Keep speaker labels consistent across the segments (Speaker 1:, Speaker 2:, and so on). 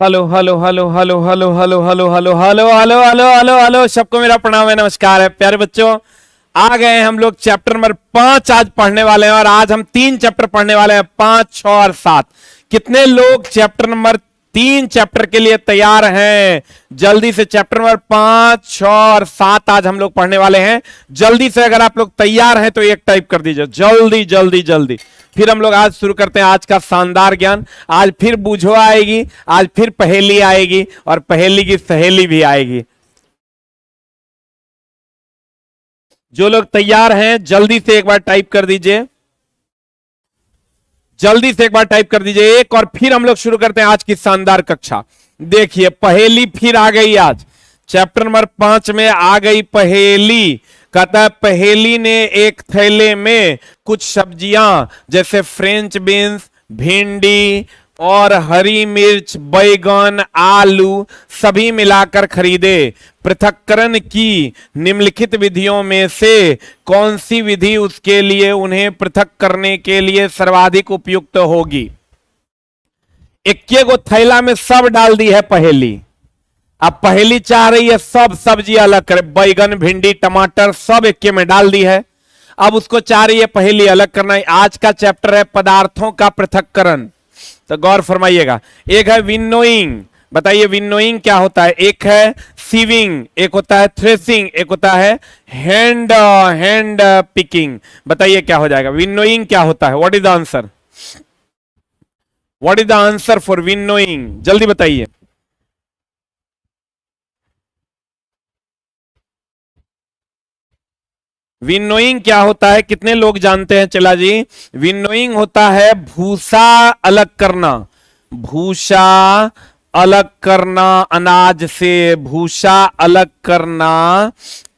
Speaker 1: Hello hello hello hello hello hello hello hello hello hello hello hello hello सबको मेरा प्रणाम है, नमस्कार है प्यारे बच्चों। आ गए हम लोग चैप्टर नंबर 5 आज पढ़ने वाले हैं और आज हम 3 चैप्टर पढ़ने वाले हैं, 5, 6 और 7। कितने लोग चैप्टर नंबर 3 चैप्टर के लिए तैयार हैं? जल्दी से चैप्टर नंबर 5, 6 और 7 आज हम लोग पढ़ने वाले हैं। जल्दी से अगर आप लोग तैयार हैं तो एक टाइप कर दीजिए, जल्दी जल्दी जल्दी। फिर हम लोग आज शुरू करते हैं आज का शानदार ज्ञान। आज फिर बूझो आएगी, आज फिर पहेली आएगी और पहेली की सहेली भी आएगी। जो लोग तैयार हैं जल्दी से एक बार टाइप कर दीजिए, जल्दी से एक बार टाइप कर दीजिए एक, और फिर हम लोग शुरू करते हैं आज की शानदार कक्षा। देखिए पहेली फिर आ गई, आज चैप्टर नंबर 5 में आ गई पहेली। कहता है पहेली ने एक थैले में कुछ सब्जियां जैसे फ्रेंच बीन्स, भिंडी और हरी मिर्च, बैगन, आलू सभी मिलाकर खरीदे। पृथक्करण की निम्नलिखित विधियों में से कौन सी विधि उसके लिए उन्हें पृथक करने के लिए सर्वाधिक उपयुक्त होगी? इक्के गो थैला में सब डाल दी है पहेली। अब पहेली चाह रही है सब सब्जी अलग करे, बैगन, भिंडी, टमाटर सब इक्के में डाल दी है। अब उसको चाह रही है पहेली अलग करना है। आज का चैप्टर है पदार्थों का पृथक्करण, तो गौर फरमाइएगा। एक है विनोइंग, बताइए विनोइंग क्या होता है? एक है सीविंग, एक होता है थ्रेसिंग, एक होता है हैंड पिकिंग। बताइए क्या हो जाएगा? विनोइंग क्या होता है? What is the answer? What is the answer for winnowing? जल्दी बताइए। विनोइंग क्या होता है? कितने लोग जानते हैं? चला जी, विनोइंग होता है भूसा अलग करना। भूसा अलग करना अनाज से, भूसा अलग करना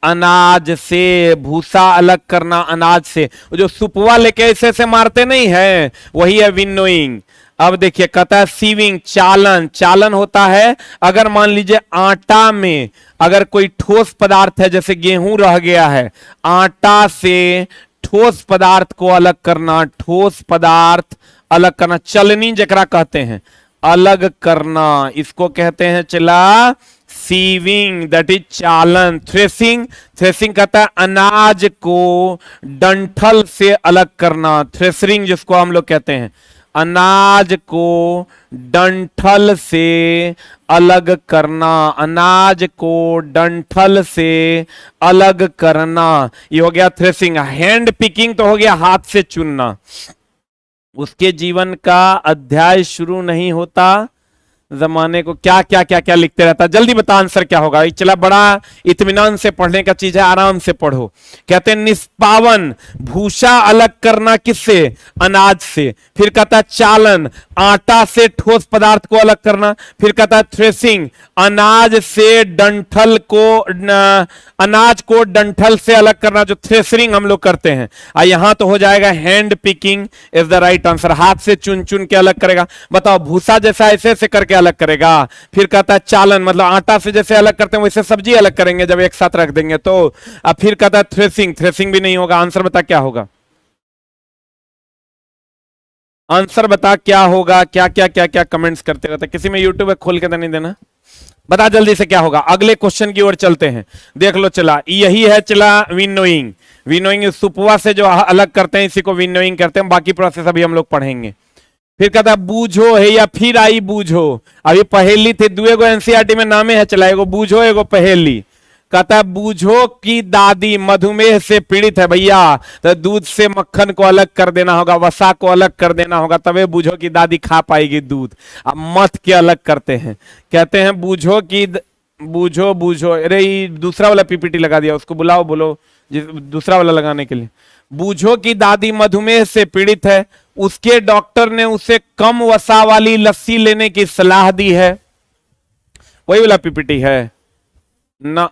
Speaker 1: अनाज से, भूसा अलग करना अनाज से। जो सुपवा लेके ऐसे से मारते नहीं है, वही है विनोइंग। अब देखिए कहता है सीविंग, चालन। चालन होता है अगर मान लीजिए आटा में अगर कोई ठोस पदार्थ है, जैसे गेहूं रह गया है, आटा से ठोस पदार्थ को अलग करना, ठोस पदार्थ अलग करना, चलनी जकरा कहते हैं, अलग करना, इसको कहते हैं चला सीविंग, दैट इज चालन। थ्रेसिंग, थ्रेसिंग कहता है अनाज को डंठल से अलग करना, थ्रेसरिंग जिसको हम लोग कहते हैं, अनाज को डंठल से अलग करना, अनाज को डंठल से अलग करना, ये हो गया थ्रेसिंग। हैंड पिकिंग तो हो गया हाथ से चुनना। उसके जीवन का अध्याय शुरू नहीं होता जमाने को क्या क्या क्या क्या लिखते रहता। जल्दी बता आंसर क्या होगा? चला बड़ा इत्मीनान से पढ़ने का चीज है, आराम से पढ़ो। कहते हैं निष्पावन, भूसा अलग करना किससे? अनाज से। फिर कहता है चालन, आटा से ठोस पदार्थ को अलग करना। फिर कहता है थ्रेसिंग, अनाज से डंठल को, अनाज को डंठल से अलग करना, जो थ्रेसरिंग हम लोग करते हैं। यहां तो हो जाएगा hand picking is the right answer, हाथ से चुन चुन के अलग करेगा। बताओ भूसा जैसा ऐसे ऐसे करके अलग करेगा। फिर कहता है चालन, मतलब आटा से जैसे अलग करते हैं वैसे सब्जी अलग करेंगे जब एक साथ रख देंगे तो। अब फिर कहता है थ्रेसिंग, थ्रेसिंग भी नहीं होगा। आंसर बता क्या होगा? आंसर बता क्या होगा? क्या क्या क्या क्या कमेंट्स करते रहते, किसी में यूट्यूब खोल के तो नहीं देना। बता जल्दी से क्या होगा। अगले क्वेश्चन की ओर चलते हैं। देख लो चला, यही है चला विनोइंग। विनोइंग सुपवा से जो अलग करते हैं इसी को विनोइंग करते हैं। बाकी प्रोसेस अभी हम लोग पढ़ेंगे। फिर कहता है बूझो है या फिर आई बूझो। अभी पहेली थी, दुएगो एनसीईआरटी में नामे है चला, एगो बूझो एगो पहेली। कहता है बूझो की दादी मधुमेह से पीड़ित है भैया, तो दूध से मक्खन को अलग कर देना होगा, वसा को अलग कर देना होगा, तबे बूझो की दादी खा पाएगी दूध। अब मत के अलग करते हैं, कहते हैं बूझो की बूझो बूझो। अरे दूसरा वाला पीपीटी लगा दिया, उसको बुलाओ, बोलो दूसरा वाला लगाने के लिए। बूझो की दादी मधुमेह से पीड़ित है, उसके डॉक्टर ने उसे कम वसा वाली लस्सी लेने की सलाह दी है। वही वाला पीपीटी है ना।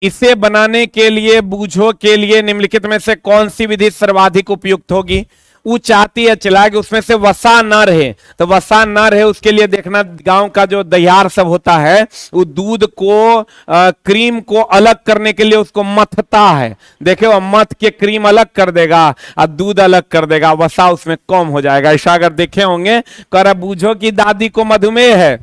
Speaker 1: इसे बनाने के लिए बूझो के लिए निम्नलिखित में से कौन सी विधि सर्वाधिक उपयुक्त होगी? वो चाहती है चला कि उसमें से वसा ना रहे, तो वसा ना रहे उसके लिए देखना गांव का जो दहियार सब होता है वो दूध को क्रीम को अलग करने के लिए उसको मथता है। देखे वो मथ के क्रीम अलग कर देगा और दूध अलग कर देगा, वसा उसमें कम हो जाएगा। ऐसा अगर देखे होंगे कर बूझो कि दादी को मधुमेह है,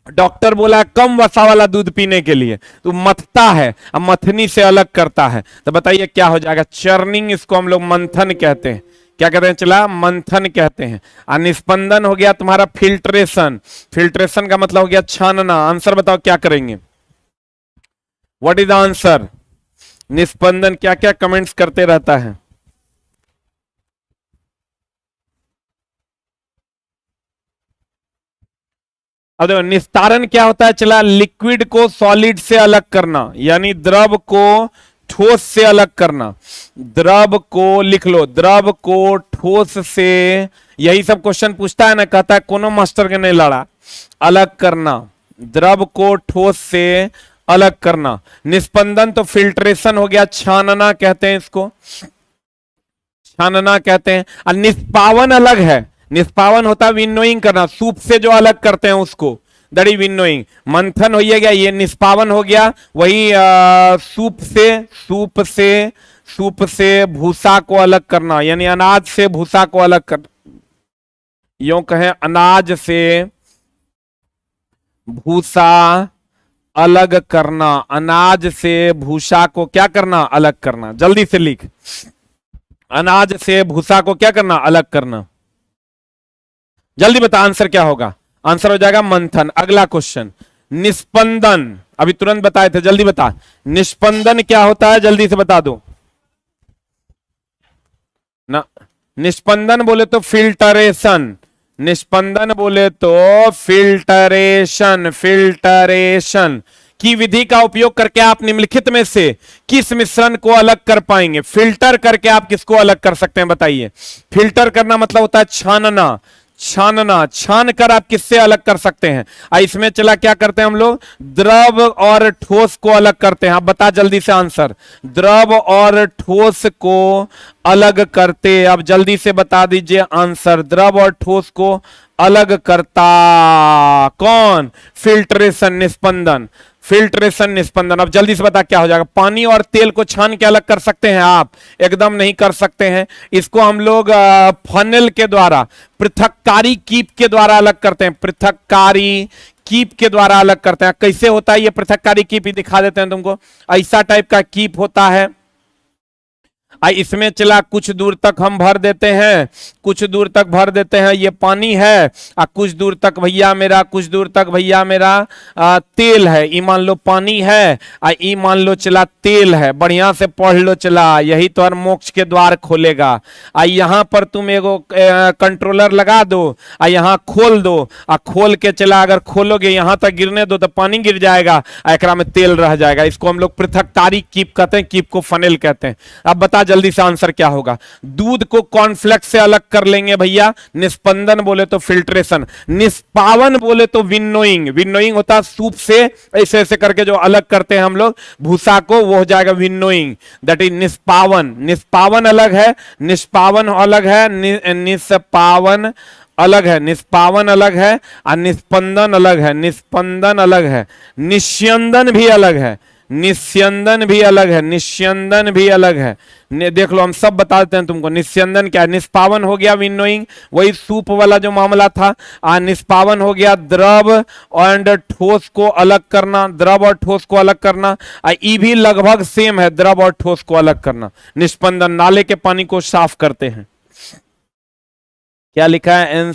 Speaker 1: डॉक्टर बोला कम वसा वाला दूध पीने के लिए, तो मथता है, अब मथनी से अलग करता है। तो बताइए क्या हो जाएगा? चर्निंग, इसको हम लोग मंथन कहते हैं। क्या कहते हैं? चला मंथन कहते हैं। और निस्पंदन हो गया तुम्हारा फिल्ट्रेशन। फिल्ट्रेशन का मतलब हो गया छानना। आंसर बताओ क्या करेंगे? What is the answer? निस्पंदन क्या क्या कमेंट्स करते रहता है? अब देखो निस्तारण क्या होता है? चला लिक्विड को सॉलिड से अलग करना, यानी द्रव को ठोस से अलग करना। द्रव को लिख लो, द्रव को ठोस से, यही सब क्वेश्चन पूछता है ना, कहता है कोनो मास्टर के नहीं लड़ा। अलग करना, द्रव को ठोस से अलग करना। निस्पंदन तो फिल्ट्रेशन हो गया, छानना कहते हैं इसको, छानना कहते हैं। और निष्पावन अलग है, निष्पावन होता है विनोइंग करना, सूप से जो अलग करते हैं उसको, दड़ी विनोइंग। मंथन हो गया, ये निष्पावन हो गया, वही सूप से, सूप से भूसा को अलग करना, यानी अनाज से भूसा को अलग कर, यूं कहें अनाज से भूसा अलग करना, अनाज से भूसा को क्या करना? अलग करना। जल्दी से लिख, अनाज से भूसा को क्या करना? अलग करना। जल्दी बता आंसर क्या होगा? आंसर हो जाएगा मंथन। अगला क्वेश्चन, निस्पंदन, अभी तुरंत बताए थे, जल्दी बता। निस्पंदन क्या होता है? जल्दी से बता दो ना। निस्पंदन बोले तो फिल्टरेशन, निस्पंदन बोले तो फिल्टरेशन। फिल्टरेशन की विधि का उपयोग करके आप निम्नलिखित में से किस मिश्रण को अलग कर पाएंगे? फिल्टर करके आप किसको अलग कर सकते हैं बताइए? फिल्टर करना मतलब होता है छानना, छानना, छान कर आप किससे अलग कर सकते हैं? इसमें चला क्या करते हैं हम लोग? द्रव और ठोस को अलग करते हैं। आप बता जल्दी से आंसर। द्रव और ठोस को अलग करते, अब जल्दी से बता दीजिए आंसर। द्रव और ठोस को अलग करता कौन? फिल्ट्रेशन, निस्पंदन। फिल्ट्रेशन, निस्पंदन। अब जल्दी से बता क्या हो जाएगा? पानी और तेल को छान के अलग कर सकते हैं आप? एकदम नहीं कर सकते हैं। इसको हम लोग फनेल के द्वारा, पृथककारी कीप के द्वारा अलग करते हैं। पृथककारी कीप के द्वारा अलग करते हैं। कैसे होता है ये पृथककारी कीप? ही दिखा देते हैं तुमको। ऐसा टाइप का कीप होता है, इसमें चला कुछ दूर तक हम भर देते हैं, कुछ दूर तक भर देते हैं, ये पानी है, और कुछ दूर तक भैया मेरा, कुछ दूर तक भैया मेरा तेल है। ई मान लो पानी है, ई मान लो चला तेल है। बढ़िया से पढ़ लो चला, यही तो हर मोक्ष के द्वार खोलेगा। यहाँ पर तुम एगो कंट्रोलर लगा दो, यहाँ खोल दो, खोल के चला, अगर खोलोगे यहाँ तक गिरने दो तो पानी गिर जाएगा, एकरा में तेल रह जाएगा। इसको हम लोग पृथककारी कीप कहते हैं, कीप को फनेल कहते हैं। अब बता जल्दी से आंसर क्या होगा? दूध को कॉर्नफ्लेक्स से अलग कर लेंगे भैया। निस्पंदन बोले तो फिल्ट्रेशन, निष्पावन बोले तो विनोइंग। विनोइंग होता है सूप से ऐसे ऐसे करके जो अलग करते हैं हम लोग भूसा को, वो हो जाएगा विनोइंग, दैट इज निष्पावन। निष्पावन अलग है, निष्पावन अलग है, निष्पावन अलग है, निष्पावन अलग है, और निस्पंदन अलग है, निस्पंदन अलग है। निस्यंदन भी अलग है, निस्यंदन भी अलग है, निस्यंदन भी अलग है। देख लो हम सब बता देते हैं तुमको। निस्यंदन क्या है? निष्पावन हो गया विनोइंग, वही सूप वाला जो मामला था। निष्पावन हो गया द्रव एंड ठोस को अलग करना, द्रव और ठोस को अलग करना। ई भी लगभग सेम है, द्रव और ठोस को अलग करना। निस्पंदन नाले के पानी को साफ करते हैं। क्या लिखा है?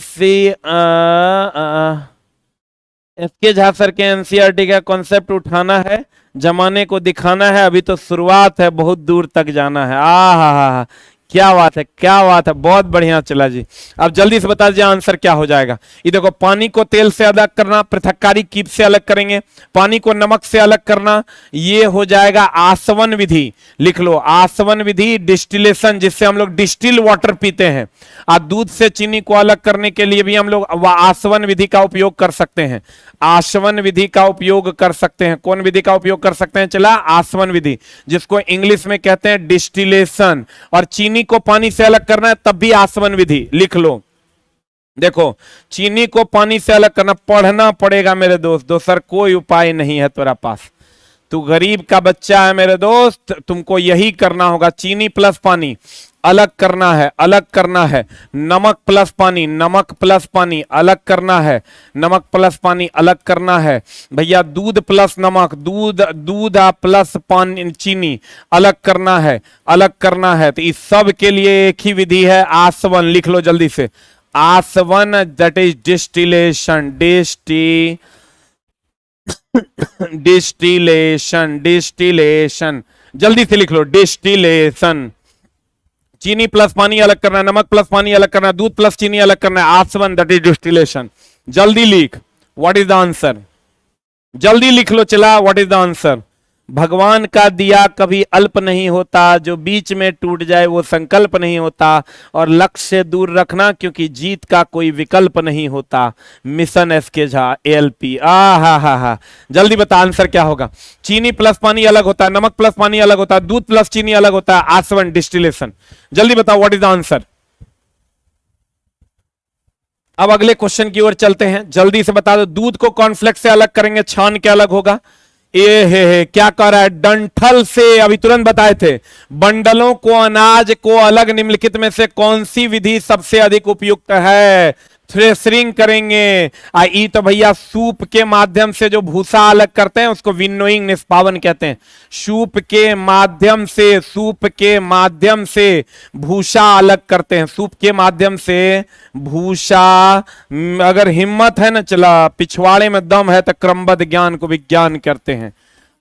Speaker 1: एसके झा सर के एनसीईआरटी का कॉन्सेप्ट उठाना है, जमाने को दिखाना है, अभी तो शुरुआत है, बहुत दूर तक जाना है। हा, क्या बात है, क्या बात है, बहुत बढ़िया। चला जी, अब जल्दी से बता दीजिए आंसर क्या हो जाएगा। ये देखो, पानी को तेल से अलग करना, पृथककारी कीप से अलग करेंगे। पानी को नमक से अलग करना, ये हो जाएगा आसवन विधि। लिख लो आसवन विधि, डिस्टिलेशन, जिससे हम लोग डिस्टिल वाटर पीते हैं। और दूध से चीनी को अलग करने के लिए भी हम लोग आसवन विधि का उपयोग कर सकते हैं। आसवन विधि का उपयोग कर सकते हैं। कौन विधि का उपयोग कर सकते हैं? चला आसवन विधि, जिसको इंग्लिश में कहते हैं डिस्टिलेशन। और चीनी चीनी को पानी से अलग करना है तब भी आसवन विधि लिख लो। देखो, चीनी को पानी से अलग करना पढ़ना पड़ेगा मेरे दोस्त, दोसर कोई उपाय नहीं है तेरा पास। तू गरीब का बच्चा है मेरे दोस्त, तुमको यही करना होगा। चीनी प्लस पानी अलग करना है, अलग करना है। नमक प्लस पानी, नमक प्लस पानी अलग करना है, नमक प्लस पानी अलग करना है। भैया दूध प्लस नमक, दूध प्लस पानी चीनी अलग करना है, अलग करना है। तो इस सब के लिए एक ही विधि है, आसवन। लिख लो जल्दी से, आसवन, दैट इज डिस्टिलेशन, डिस्टिलेशन, जल्दी से लिख लो, डिस्टिलेशन। चीनी प्लस पानी अलग करना है, नमक प्लस पानी अलग करना है, दूध प्लस चीनी अलग करना है, आसवन, दैट इज डिस्टिलेशन। जल्दी लिख, व्हाट इज द आंसर? जल्दी लिख लो चला, व्हाट इज द आंसर? भगवान का दिया कभी अल्प नहीं होता, जो बीच में टूट जाए वो संकल्प नहीं होता, और लक्ष्य से दूर रखना क्योंकि जीत का कोई विकल्प नहीं होता। Mission SK Jha, LP. हा, जल्दी बता आंसर क्या होगा? चीनी प्लस पानी अलग होता है, नमक प्लस पानी अलग होता है, दूध प्लस चीनी अलग होता है, आसवन, डिस्टिलेशन। जल्दी बताओ व्हाट इज द आंसर? अब अगले क्वेश्चन की ओर चलते हैं, जल्दी से बता दो। दूध को कॉर्नफ्लेक्स से अलग करेंगे, छान के अलग होगा। ये क्या कर रहा है? डंठल से, अभी तुरंत बताए थे। बंडलों को, अनाज को अलग निम्नलिखित में से कौन सी विधि सबसे अधिक उपयुक्त है? थ्रेसरिंग करेंगे। ई तो भैया सूप के माध्यम से जो भूसा अलग करते हैं उसको विनोइंग, निष्पावन कहते हैं। सूप के माध्यम से भूसा अलग करते हैं, सूप के माध्यम से भूसा। अगर हिम्मत है ना चला, पिछवाड़े में दम है तो क्रमबद्ध ज्ञान को विज्ञान करते हैं,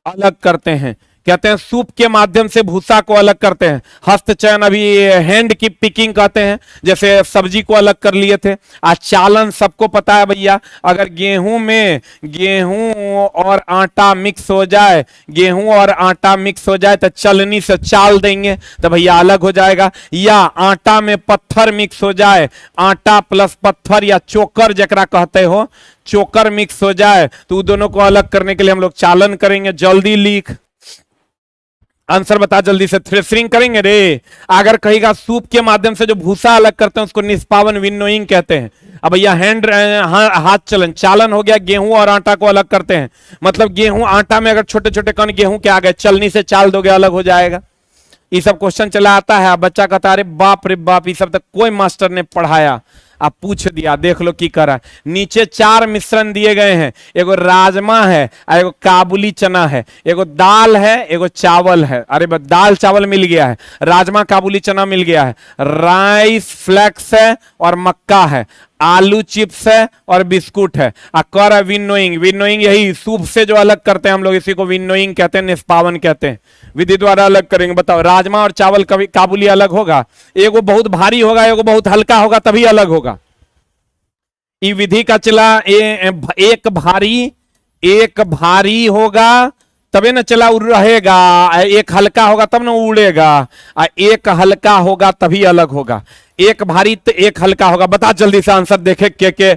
Speaker 1: अलग करते हैं। कहते हैं सूप के माध्यम से भूसा को अलग करते हैं। हस्तचयन, अभी हैंड की पिकिंग कहते हैं, जैसे सब्जी को अलग कर लिए थे। आज चालन सबको पता है भैया, अगर गेहूं में गेहूं और आटा मिक्स हो जाए, गेहूं और आटा मिक्स हो जाए तो चलनी से चाल देंगे तो भैया अलग हो जाएगा। या आटा में पत्थर मिक्स हो जाए, आटा प्लस पत्थर या चोकर जकरा कहते हो, चोकर मिक्स हो जाए तो दोनों को अलग करने के लिए हम लोग चालन करेंगे। जल्दी लिख, आंसर बता जल्दी से। थ्रेसरिंग करेंगे रे। अगर कहेगा सूप के माध्यम से जो भूसा अलग करते हैं उसको निष्पावन, विनोइंग कहते हैं। अब भैया हाथ चलन, चालन हो गया। गेहूं और आटा को अलग करते हैं, मतलब गेहूं आटा में अगर छोटे छोटे कण गेहूं के आ गए, चलनी से चाल दोगे अलग हो जाएगा। ये सब क्वेश्चन चला आता है। बच्चा कहता अरे बाप रे बाप, ये सब तक कोई मास्टर ने पढ़ाया, आप पूछ दिया। देख लो की करा, नीचे 4 मिश्रण दिए गए हैं। एगो राजमा है, एगो काबुली चना है, एगो दाल है, एगो चावल है। अरे दाल चावल मिल गया है, राजमा काबुली चना मिल गया है, राइस फ्लेक्स है और मक्का है, आलू चिप्स है और बिस्कुट है। कर है विनोइंग। विनोइंग यही सूप से जो अलग करते हैं हम लोग, इसी को विनोइंग कहते हैं, निष्पावन कहते हैं। विधि द्वारा अलग करेंगे। बताओ राजमा और चावल कभी काबुली अलग होगा? एगो बहुत भारी होगा, एगो बहुत हल्का होगा, तभी अलग होगा। ये विधि का चला, एक भारी होगा तबे ना चला रहेगा, एक हल्का होगा तब ना उड़ेगा, एक हल्का होगा तभी अलग होगा। एक भारी तो एक हल्का होगा। बता जल्दी से आंसर, देखे के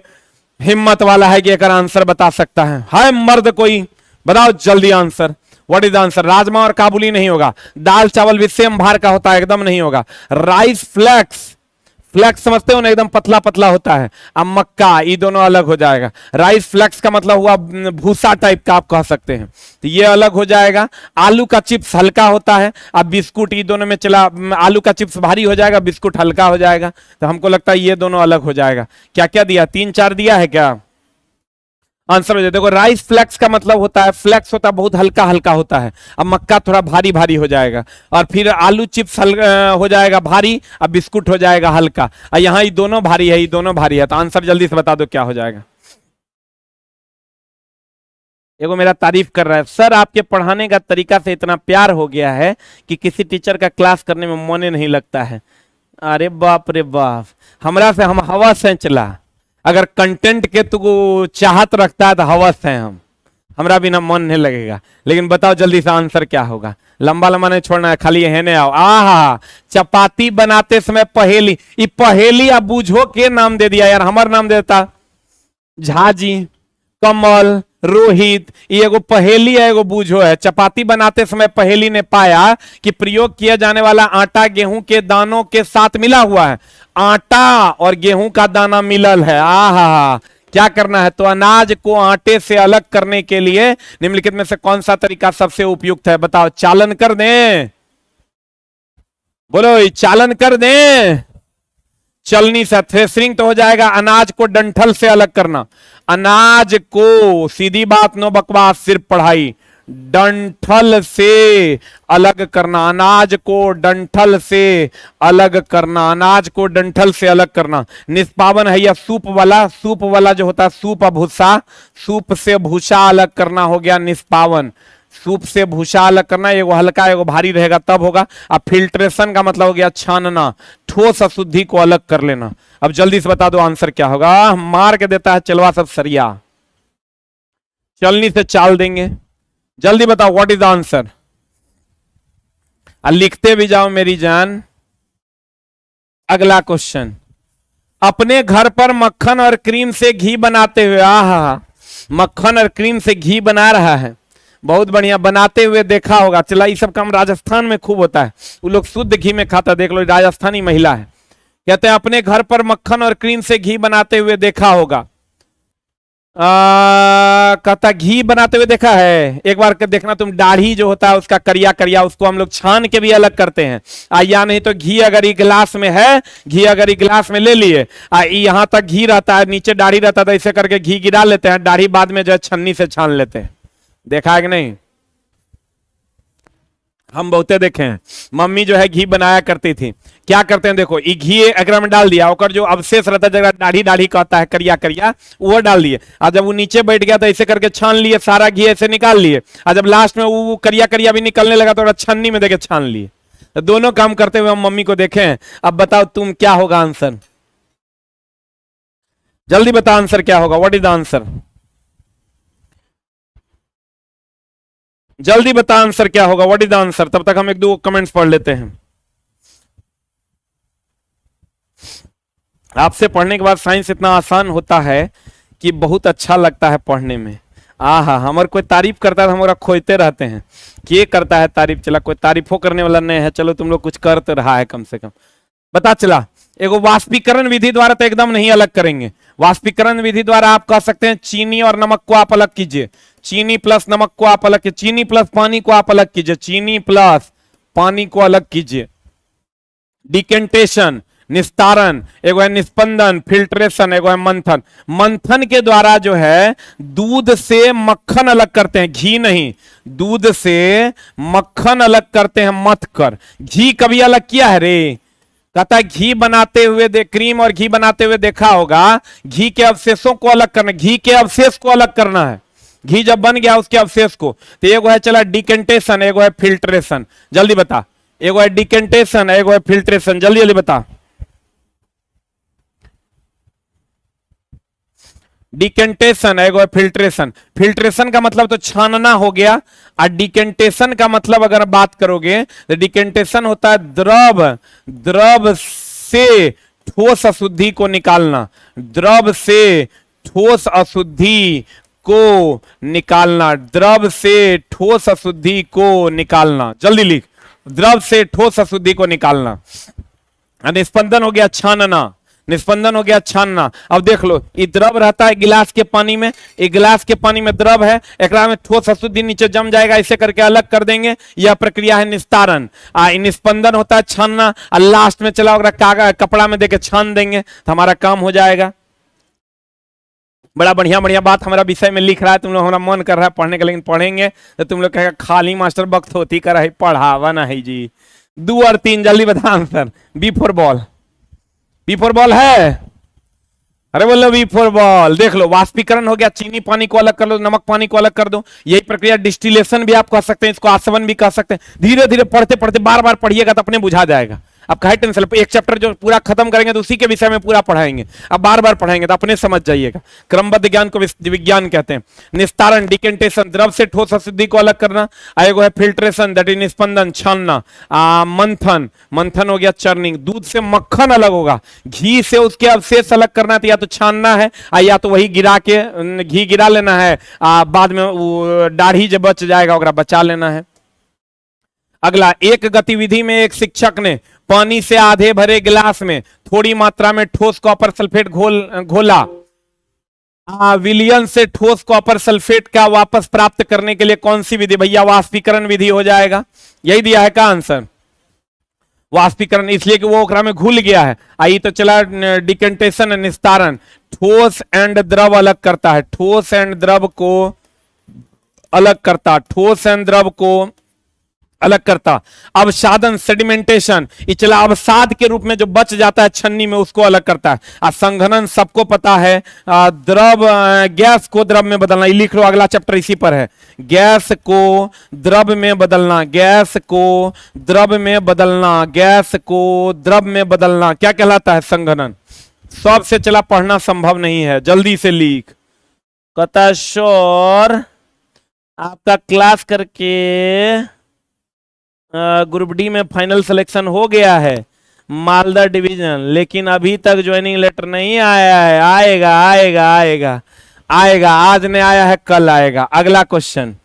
Speaker 1: हिम्मत वाला है कि एक आंसर बता सकता है मर्द कोई? बताओ जल्दी answer, what is answer? Rajma और काबुली नहीं होगा। दाल चावल भी सेम भार का होता है, एकदम नहीं होगा। राइस फ्लेक्स, फ्लेक्स समझते हो ना, एकदम पतला पतला होता है। अब मक्का, ये दोनों अलग हो जाएगा। राइस फ्लेक्स का मतलब हुआ भूसा टाइप का, आप कह सकते हैं, तो ये अलग हो जाएगा। आलू का चिप्स हल्का होता है। अब बिस्कुट, ये दोनों में चला, आलू का चिप्स भारी हो जाएगा, बिस्कुट हल्का हो जाएगा। तो हमको लगता है ये दोनों अलग हो जाएगा। क्या क्या दिया? 3-4 दिया है क्या? आंसर हो जाए। देखो राइस फ्लेक्स का मतलब होता है, फ्लेक्स होता है बहुत हल्का हल्का होता है। अब मक्का थोड़ा भारी भारी हो जाएगा, और फिर आलू चिप्स हो जाएगा भारी, अब बिस्कुट हो जाएगा हल्का। और यहाँ ये दोनों भारी है, ये दोनों भारी है। तो आंसर जल्दी से बता दो क्या हो जाएगा। एगो मेरा तारीफ कर रहा है, सर आपके पढ़ाने का तरीका से इतना प्यार हो गया है कि किसी टीचर का क्लास करने में मन नहीं लगता है। अरे बाप रे बाप, हमरा से हम हवा से चला। अगर कंटेंट के तो चाहत रखता है तो हवस है हम, हमरा बिना मन नहीं लगेगा। लेकिन बताओ जल्दी से आंसर क्या होगा? लंबा लंबा नहीं छोड़ना है, खाली है ने आओ। आहा, चपाती बनाते समय पहेली, ये पहेली आप बूझो के नाम दे दिया यार, हमार नाम देता। झाजी, कमल, रोहित। ये एगो पहेली है, एगो बूझो है। चपाती बनाते समय पहेली ने पाया कि प्रयोग किया जाने वाला आटा गेहूं के दानों के साथ मिला हुआ है। आटा और गेहूं का दाना मिलल है। आहा, क्या करना है? तो अनाज को आटे से अलग करने के लिए निम्नलिखित में से कौन सा तरीका सबसे उपयुक्त है? बताओ। चालन कर दें? बोलो, चालन कर दें? चलनी से। थ्रेसरिंग तो हो जाएगा। अनाज को डंठल से अलग करना। अनाज को, सीधी बात, नो बकवास, सिर्फ पढ़ाई। डंठल से अलग करना। अनाज को डंठल से अलग करना। अनाज को डंठल से अलग करना। निष्पावन है या सूप वाला? सूप वाला जो होता है, सूप भूसा, सूप से भूसा अलग करना हो गया निष्पावन। सूप से भूसा अलग करना, एगो हल्का एगो भारी रहेगा तब होगा। अब फिल्ट्रेशन का मतलब हो गया छानना, ठोस अशुद्धि को अलग कर लेना। अब जल्दी से बता दो आंसर क्या होगा। मार के देता है चलवा सब सरिया। चलनी से चाल देंगे। जल्दी बताओ व्हाट इज द आंसर। लिखते भी जाओ मेरी जान। अगला क्वेश्चन, अपने घर पर मक्खन और क्रीम से घी बनाते हुए, आहा, मक्खन और क्रीम से घी बना रहा है, बहुत बढ़िया, बनाते हुए देखा होगा। चला, ये सब काम राजस्थान में खूब होता है, वो लोग शुद्ध घी में खाता। देख लो, राजस्थानी महिला है। कहते हैं अपने घर पर मक्खन और क्रीम से घी बनाते हुए देखा होगा। कहता घी बनाते हुए देखा है। एक बार देखना तुम, दाढ़ी जो होता है उसका करिया करिया, उसको हम लोग छान के भी अलग करते हैं। या नहीं तो घी अगर ये गिलास में है, घी अगर ये गिलास में ले लिए, यहां तक घी रहता है, नीचे दाढ़ी रहता है, ऐसे करके घी गिरा लेते हैं, दाढ़ी बाद में जो है छन्नी से छान लेते हैं। देखा है कि नहीं? हम बहुते देखे हैं। मम्मी जो है घी बनाया करती थी। क्या करते हैं देखो, ये घी अगर में डाल दिया, और जो अवशेष रहता है, जगह दाढ़ी दाढ़ी कहता है, करिया करिया, वो डाल दिए। और जब वो नीचे बैठ गया तो ऐसे करके छान लिए, सारा घी ऐसे निकाल लिए। और जब लास्ट में वो करिया करिया भी निकलने लगा तो छन्नी में देके छान लिए। तो दोनों काम करते हुए हम मम्मी को देखे हैं। अब बताओ तुम क्या होगा आंसर। जल्दी बता आंसर क्या होगा। What is the answer? जल्दी बता आंसर क्या होगा। What is the answer? तब तक हम एक दो कमेंट्स पढ़ लेते हैं। आपसे पढ़ने के बाद साइंस इतना आसान होता है कि बहुत अच्छा लगता है पढ़ने में। आहा, हमारे कोई तारीफ करता है तो हमारा खोजते रहते हैं कि ये करता है तारीफ। चला, कोई तारीफो करने वाला नहीं है। चलो, तुम लोग कुछ कर तो रहा है कम से कम। बता चला, एगो वाष्पीकरण विधि द्वारा तो एकदम नहीं अलग करेंगे। वाष्पीकरण विधि द्वारा आप कह सकते हैं चीनी और नमक को आप अलग कीजिए। चीनी प्लस नमक को आप अलग कीजिए। चीनी प्लस पानी को आप अलग कीजिए। चीनी प्लस पानी को अलग कीजिए। डिकेंटेशन, निस्तारण, एगो है निस्पंदन, फिल्ट्रेशन, एगो है मंथन। मंथन के द्वारा जो है दूध से मक्खन अलग करते हैं, घी नहीं, दूध से मक्खन अलग करते हैं मथ कर। घी कभी अलग किया है रे? कहता है घी बनाते हुए क्रीम और घी बनाते हुए देखा होगा। घी के अवशेषों को अलग करना, घी के अवशेष को अलग करना है। घी जब बन गया उसके अवशेष को, तो एगो है चला डिकेंटेशन, एगो है फिल्ट्रेशन। जल्दी बता। एगो है डिकेंटेशन, एगो है फिल्ट्रेशन। जल्दी जल्दी बता। डिकेंटेशन, एगो है फिल्ट्रेशन। फिल्ट्रेशन का मतलब तो छानना हो गया। और डिकेंटेशन का मतलब अगर बात करोगे तो डिकेंटेशन होता है द्रव, द्रव से ठोस अशुद्धि को निकालना। द्रव से ठोस अशुद्धि को निकालना। द्रव से ठोस अशुद्धि को निकालना। जल्दी लिख। द्रव से ठोस अशुद्धि को निकालना। निस्पंदन हो गया छानना। निस्पंदन हो गया छानना। अब देख लो, ये द्रव रहता है गिलास के पानी में, एक गिलास के पानी में द्रव है, एक में ठोस अशुद्धि नीचे जम जाएगा, इसे करके अलग कर देंगे। यह प्रक्रिया है निस्तारण। निस्पंदन होता है छानना, और लास्ट में चला कागज कपड़ा में देके छान देंगे तो हमारा काम हो जाएगा। बड़ा बढ़िया बढ़िया बात हमारा विषय में लिख रहा है, तुम लोग, हमारा मन कर रहा है पढ़ने का, लेकिन पढ़ेंगे तो तुम लोग कहेगा खाली मास्टर वक्त होती कर रही, पढ़ावा नहीं जी। 2 और 3 जल्दी बता answer. B for ball. B for ball है? अरे बोलो बी फॉर बॉल। देख लो, वाष्पीकरण हो गया, चीनी पानी को अलग कर लो, नमक पानी को अलग कर दो। यही प्रक्रिया डिस्टिलेशन भी आप कह सकते हैं, इसको आसवन भी कह सकते हैं। धीरे धीरे पढ़ते पढ़ते बार बार पढ़िएगा तो अपने बुझा जाएगा। अब काहे टेंशन, एक चैप्टर जो पूरा खत्म करेंगे तो उसी के विषय में पूरा पढ़ाएंगे, अब बार बार पढ़ाएंगे तो अपने समझ जाइएगा। क्रमबद्ध ज्ञान को विज्ञान कहते हैं। निस्तारण डिकेंटेशन, द्रव से ठोस अशुद्धि को अलग करना। आएगा है फिल्ट्रेशन, दैट इज निस्पंदन छानना। मंथन, मंथन हो गया चर्निंग, दूध से मक्खन अलग होगा, घी से उसके अवशेष अलग करना, तो या तो छानना है या तो वही गिरा के घी गिरा लेना है, बाद में वो दाढ़ी जब बच जाएगा ओकरा बचा लेना है। अगला, एक गतिविधि में एक शिक्षक ने पानी से आधे भरे गिलास में थोड़ी मात्रा में ठोस कॉपर सल्फेट घोला। विलियन से ठोस कॉपर सल्फेट का वापस प्राप्त करने के लिए कौन सी विधि? भैया वाष्पीकरण विधि हो जाएगा, यही दिया है का आंसर, वाष्पीकरण, इसलिए कि वो ओकरा में घुल गया है। आई तो चला डिकेंटेशन, निस्तारण, ठोस एंड द्रव अलग करता है, ठोस एंड द्रव को अलग करता, ठोस एंड द्रव को अलग करता। अवसादन, सेडिमेंटेशन, ये चला अवसाद के रूप में जो बच जाता है छन्नी में उसको अलग करता है। संघनन सबको पता है, द्रव गैस को द्रव में बदलना, ये लिख लो, अगला चैप्टर इसी पर है। गैस को द्रव में बदलना, गैस को द्रव में बदलना, गैस को द्रव में बदलना क्या कहलाता है? संघनन। सबसे चला पढ़ना संभव नहीं है, जल्दी से लिख। कहता श्योर आपका क्लास करके ग्रुप डी में फाइनल सिलेक्शन हो गया है मालदा डिवीजन, लेकिन अभी तक ज्वाइनिंग लेटर नहीं आया है। आएगा आएगा आएगा आएगा, आज नहीं आया है कल आएगा। अगला क्वेश्चन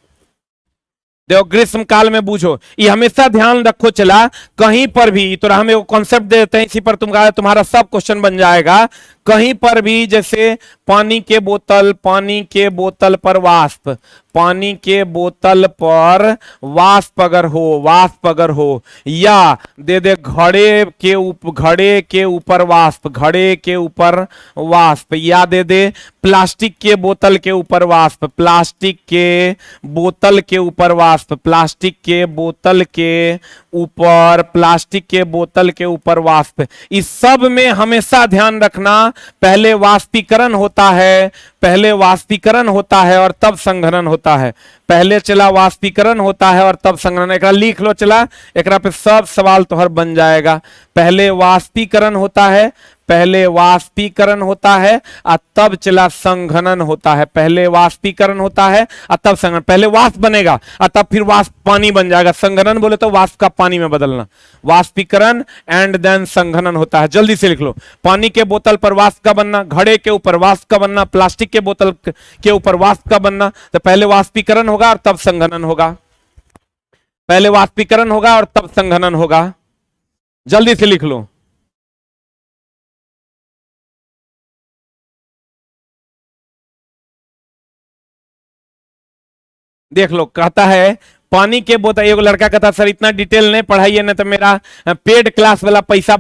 Speaker 1: देखो, ग्रीष्म काल में बूझो, ये हमेशा ध्यान रखो, चला कहीं पर भी तो हम एक कॉन्सेप्ट देते हैं, इसी पर तुम्हारा सब क्वेश्चन बन जाएगा। कहीं पर भी जैसे पानी के बोतल, पानी के बोतल पर वाष्प, पानी के बोतल पर वाष्प अगर हो, वाष्प अगर हो, या दे दे घड़े के ऊपर वाष्प, घड़े के ऊपर वाष्प, या दे दे प्लास्टिक के बोतल के ऊपर वाष्प, प्लास्टिक के बोतल के ऊपर वाष्प, प्लास्टिक के बोतल के ऊपर, प्लास्टिक के बोतल के ऊपर वाष्प, इस सब में हमेशा ध्यान रखना पहले वाष्पीकरण होता है, पहले वाष्पीकरण होता है और तब संघनन होता है। पहले चला वाष्पीकरण होता है और तब संघनन, एक लिख लो, चला एक पे सब सवाल तोहर बन जाएगा। पहले वाष्पीकरण होता है, पहले वाष्पीकरण होता है और तब चला संघनन होता है। पहले वाष्पीकरण होता है और तब संघनन, पहले वाष्प बनेगा और तब फिर वाष्प पानी बन जाएगा। संघनन बोले तो वाष्प का पानी में बदलना, वाष्पीकरण एंड देन संघनन होता है। जल्दी से लिख लो, पानी के बोतल पर वाष्प का बनना, घड़े के ऊपर वाष्प का बनना, प्लास्टिक के बोतल के ऊपर वाष्प का बनना। तो पहले वाष्पीकरण होगा और तब संघनन होगा, पहले वाष्पीकरण होगा और तब संघनन होगा। जल्दी से लिख लो। देख लो, कहता है पानी के बोतल, एक लड़का कहता सर इतना डिटेल नहीं पढ़ाइए ना तो मेरा पेड क्लास वाला पैसा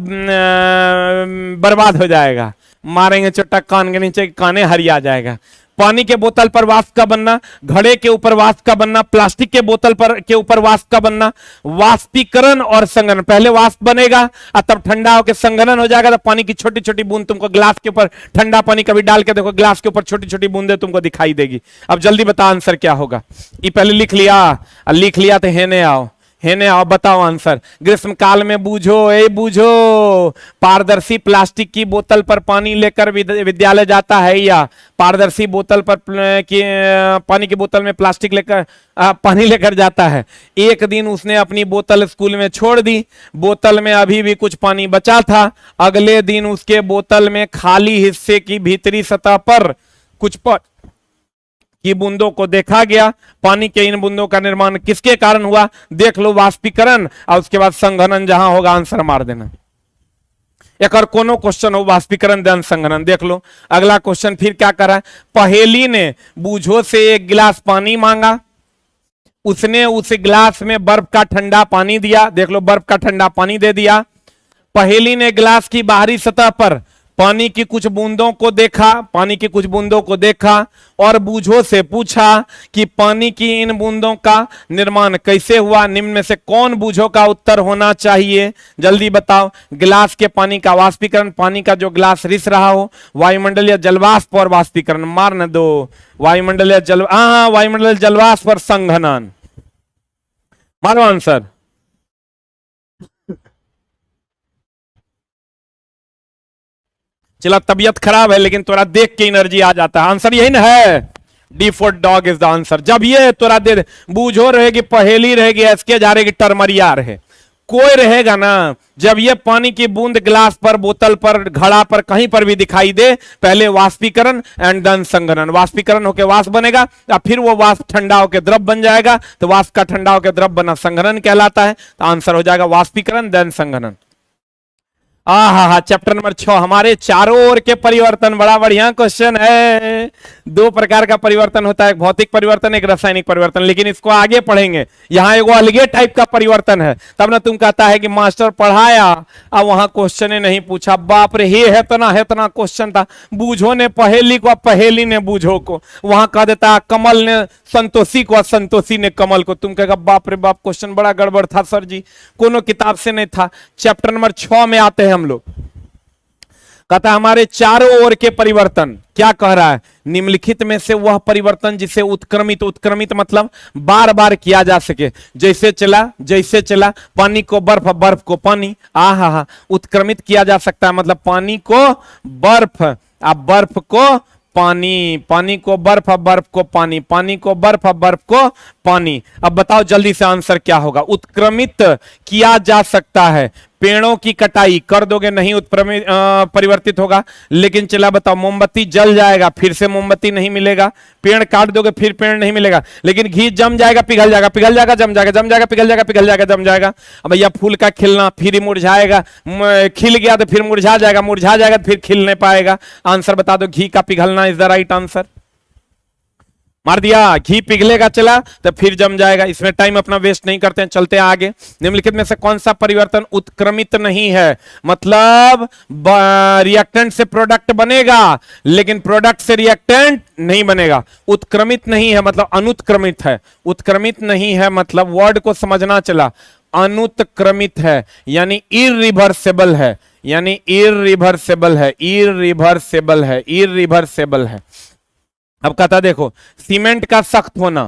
Speaker 1: बर्बाद हो जाएगा, मारेंगे चोटा कान के नीचे, काने हरिया जाएगा। पानी के बोतल पर वाष्प का बनना, घड़े के ऊपर वाष्प का बनना, प्लास्टिक के बोतल पर के ऊपर वाष्प का बनना, वाष्पीकरण और संघनन। पहले वाष्प बनेगा और तब ठंडा होकर संघनन हो जाएगा, तो पानी की छोटी छोटी बूंद तुमको ग्लास के ऊपर, ठंडा पानी कभी डाल के देखो ग्लास के ऊपर छोटी छोटी बूंदे तुमको दिखाई देगी। अब जल्दी बता आंसर क्या होगा। ये पहले लिख लिया तो हेने आओ, हेने आओ, बताओ आंसर। ग्रीष्म काल में बूझो, ए बूझो, पारदर्शी प्लास्टिक की बोतल पर पानी लेकर विद्यालय जाता है, या पारदर्शी बोतल पर पानी की बोतल में प्लास्टिक लेकर पानी लेकर जाता है। एक दिन उसने अपनी बोतल स्कूल में छोड़ दी, बोतल में अभी भी कुछ पानी बचा था। अगले दिन उसके बोतल में खाली हिस्से की भीतरी सतह पर कुछ की बूंदों को देखा गया। पानी के इन बूंदों का निर्माण किसके कारण हुआ? देख लो, वाष्पीकरण और उसके बाद संघनन, जहां होगा आंसर मार देना। एक और कोनो क्वेश्चन हो, वाष्पीकरण देन संघनन। देख लो अगला क्वेश्चन फिर क्या करा। पहेली ने बूझो से एक गिलास पानी मांगा, उसने उस गिलास में बर्फ का ठंडा पानी दिया। देख लो, बर्फ का ठंडा पानी दे दिया। पहेली ने गिलास की बाहरी सतह पर पानी की कुछ बूंदों को देखा, पानी की कुछ बूंदों को देखा और बूझो से पूछा कि पानी की इन बूंदों का निर्माण कैसे हुआ। निम्न में से कौन बूझो का उत्तर होना चाहिए? जल्दी बताओ। गिलास के पानी का वाष्पीकरण, पानी का जो गिलास रिस रहा हो, वायुमंडलीय जलवाष्प और वाष्पीकरण। मार न दो, वायुमंडलीय वायुमंडलीय जलवाष्प और संघनन। मारो आंसर। चला तबीयत खराब है लेकिन तोरा देख के एनर्जी आ जाता है। आंसर यही ना है, D for dog is the answer. जब ये तोरा दे बूझो रहेगी, पहेली रहेगी, एसके जा रहेगी, टरमरिया रहे, कोई रहेगा ना। जब ये पानी की बूंद गिलास पर, बोतल पर, घड़ा पर, कहीं पर भी दिखाई दे, पहले वाष्पीकरण एंड देन संघनन। वाष्पीकरण होकर वाष्प बनेगा या फिर वो वाष्प ठंडा होकर द्रव बन जाएगा, तो वाष्प का ठंडा होकर द्रव बना संघनन कहलाता है। तो आंसर हो जाएगा वाष्पीकरण देन संघनन। हा चैप्टर नंबर 6 हमारे चारों ओर के परिवर्तन। बड़ा बढ़िया क्वेश्चन है। दो प्रकार का परिवर्तन होता है, एक भौतिक परिवर्तन, एक रासायनिक परिवर्तन, लेकिन इसको आगे पढ़ेंगे। यहां एक अलगे टाइप का परिवर्तन है, तब ना तुम कहता है कि मास्टर पढ़ाया अब वहां क्वेश्चन नहीं पूछा। बाप रे, हे है इतना क्वेश्चन था। बूझो ने पहेली को, पहेली ने बूझो को। वहां कह देता कमल ने संतोषी को, संतोषी ने कमल को। तुम कहेगा बाप रे बाप, क्वेश्चन बड़ा गड़बड़ था सर जी, कोनो किताब से नहीं था। चैप्टर नंबर 6 में आते हैं हम लोग। कहता हमारे चारों ओर के परिवर्तन। क्या कह रहा है? निम्नलिखित में से वह परिवर्तन जिसे उत्क्रमित, उत्क्रमित मतलब बार बार किया जा सके। जैसे चला पानी को बर्फ, बर्फ को पानी। आहा, उत्क्रमित किया जा सकता है, मतलब पानी को बर्फ, अब बर्फ को पानी, पानी को बर्फ, बर्फ को पानी, पानी को बर्फ, बर्फ को पानी। अब बताओ जल्दी से आंसर क्या होगा? उत्क्रमित किया जा सकता है। पेड़ों की कटाई कर दोगे नहीं उत्क्रमित परिवर्तित होगा। लेकिन चला बताओ, मोमबत्ती जल जाएगा फिर से मोमबत्ती नहीं मिलेगा। पेड़ काट दोगे फिर पेड़ नहीं मिलेगा। लेकिन घी जम जाएगा, पिघल जाएगा, पिघल जाएगा, जम जाएगा, जम जाएगा, पिघल जाएगा, पिघल जाएगा, जम जाएगा। अब भैया फूल का खिलना, फिर मुरझाएगा, खिल गया तो फिर मुरझा जाएगा, मुरझा जाएगा तो फिर खिल नहीं पाएगा। आंसर बता दो, घी का पिघलना इज द राइट आंसर। मार दिया, घी पिघलेगा चला तो फिर जम जाएगा। इसमें टाइम अपना वेस्ट नहीं करते हैं, चलते हैं आगे। निम्नलिखित में से कौन सा परिवर्तन उत्क्रमित नहीं है? मतलब रिएक्टेंट से प्रोडक्ट बनेगा लेकिन प्रोडक्ट से रिएक्टेंट नहीं बनेगा। उत्क्रमित नहीं है मतलब अनुत्क्रमित है। उत्क्रमित नहीं है मतलब वर्ड को समझना चला, अनुत्क्रमित है यानी इरिवर्सेबल है, यानी इरिवर्सेबल है, इरिवर्सेबल है, इरिवर्सेबल है। अब कहता देखो, सीमेंट का सख्त होना,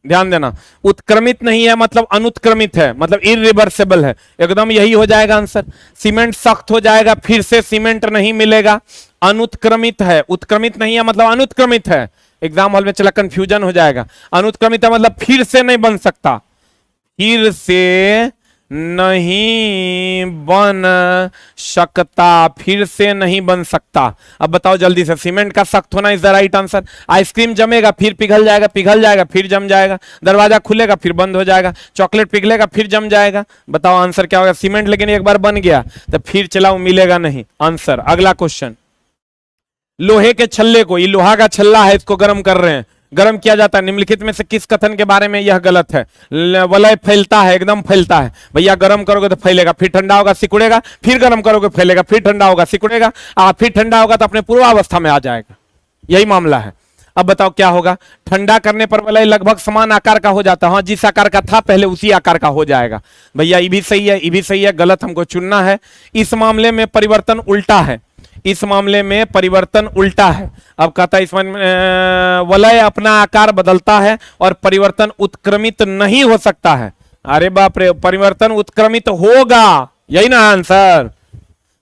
Speaker 1: ध्यान देना, उत्क्रमित नहीं है मतलब अनुत्क्रमित है, मतलब इरिवर्सेबल है। एकदम यही हो जाएगा आंसर। सीमेंट सख्त हो जाएगा फिर से सीमेंट नहीं मिलेगा। अनुत्क्रमित है, उत्क्रमित नहीं है मतलब अनुत्क्रमित है। एग्जाम हॉल में चला कंफ्यूजन हो जाएगा। अनुत्क्रमित है मतलब फिर से नहीं बन सकता, फिर से नहीं बन सकता, फिर से नहीं बन सकता। अब बताओ जल्दी से, सीमेंट का सख्त होना is the right answer. Ice cream जमेगा फिर पिघल जाएगा, पिघल जाएगा फिर जम जाएगा। दरवाजा खुलेगा फिर बंद हो जाएगा। चॉकलेट पिघलेगा फिर जम जाएगा। बताओ आंसर क्या होगा? सीमेंट लेकिन एक बार बन गया तो फिर चला वो मिलेगा नहीं। आंसर अगला क्वेश्चन, लोहे के छल्ले को, ये लोहा का छल्ला है, इसको गर्म कर रहे हैं, गर्म किया जाता है। निम्नलिखित में से किस कथन के बारे में यह गलत है? वलय फैलता है, एकदम फैलता है। भैया गर्म करोगे तो फैलेगा, फिर ठंडा होगा सिकुड़ेगा, फिर गर्म करोगे फैलेगा, फिर ठंडा होगा सिकुड़ेगा, फिर ठंडा होगा तो अपने पूर्वावस्था में आ जाएगा। यही मामला है। अब बताओ क्या होगा? ठंडा करने पर वलय लगभग समान आकार का हो जाता है। हाँ, जिस आकार का था पहले उसी आकार का हो जाएगा। भैया ये भी सही है, ये भी सही है, गलत हमको चुनना है। इस मामले में परिवर्तन उल्टा है, इस मामले में परिवर्तन उल्टा है। अब कहता है इसमें वलय अपना आकार बदलता है और परिवर्तन उत्क्रमित नहीं हो सकता है। अरे बाप रे, परिवर्तन उत्क्रमित होगा, यही ना आंसर?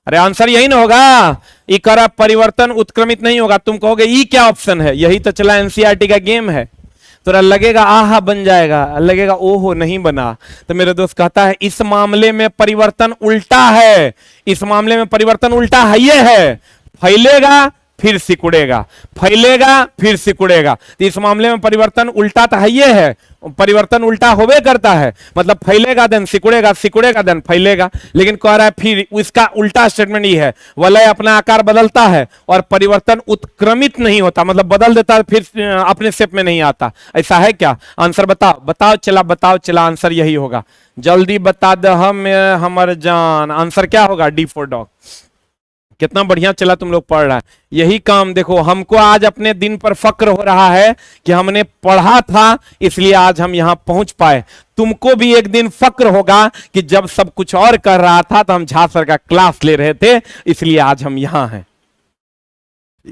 Speaker 1: अरे आंसर यही ना होगा? ई करा परिवर्तन उत्क्रमित नहीं होगा। तुम कहोगे ई क्या ऑप्शन है? यही तो चला एनसीईआरटी का गेम है। तो लगेगा आहा बन जाएगा, लगेगा ओहो नहीं बना। तो मेरे दोस्त कहता है इस मामले में परिवर्तन उल्टा है, इस मामले में परिवर्तन उल्टा है, ये है फैलेगा फिर सिकुड़ेगा, फैलेगा फिर सिकुड़ेगा। तो इस मामले में परिवर्तन उल्टा तो है, ये है, परिवर्तन उल्टा होवे करता है, मतलब फैलेगा देन सिकुड़ेगा, सिकुड़ेगा देन फैलेगा। लेकिन कह रहा है फिर इसका उल्टा स्टेटमेंट ये है, वलय अपना आकार बदलता है और परिवर्तन उत्क्रमित नहीं होता, मतलब बदल देता है फिर अपने शेप में नहीं आता। ऐसा है क्या? आंसर बताओ, बताओ चला, बताओ चला। आंसर यही होगा, जल्दी बता दो हम हमर जान। आंसर क्या होगा? D for dog. कितना बढ़िया चला तुम लोग पढ़ रहा है। यही काम देखो, हमको आज अपने दिन पर फक्र हो रहा है कि हमने पढ़ा था इसलिए आज हम यहां पहुंच पाए। तुमको भी एक दिन फक्र होगा कि जब सब कुछ और कर रहा था तो हम झा सर का क्लास ले रहे थे, इसलिए आज हम यहां हैं।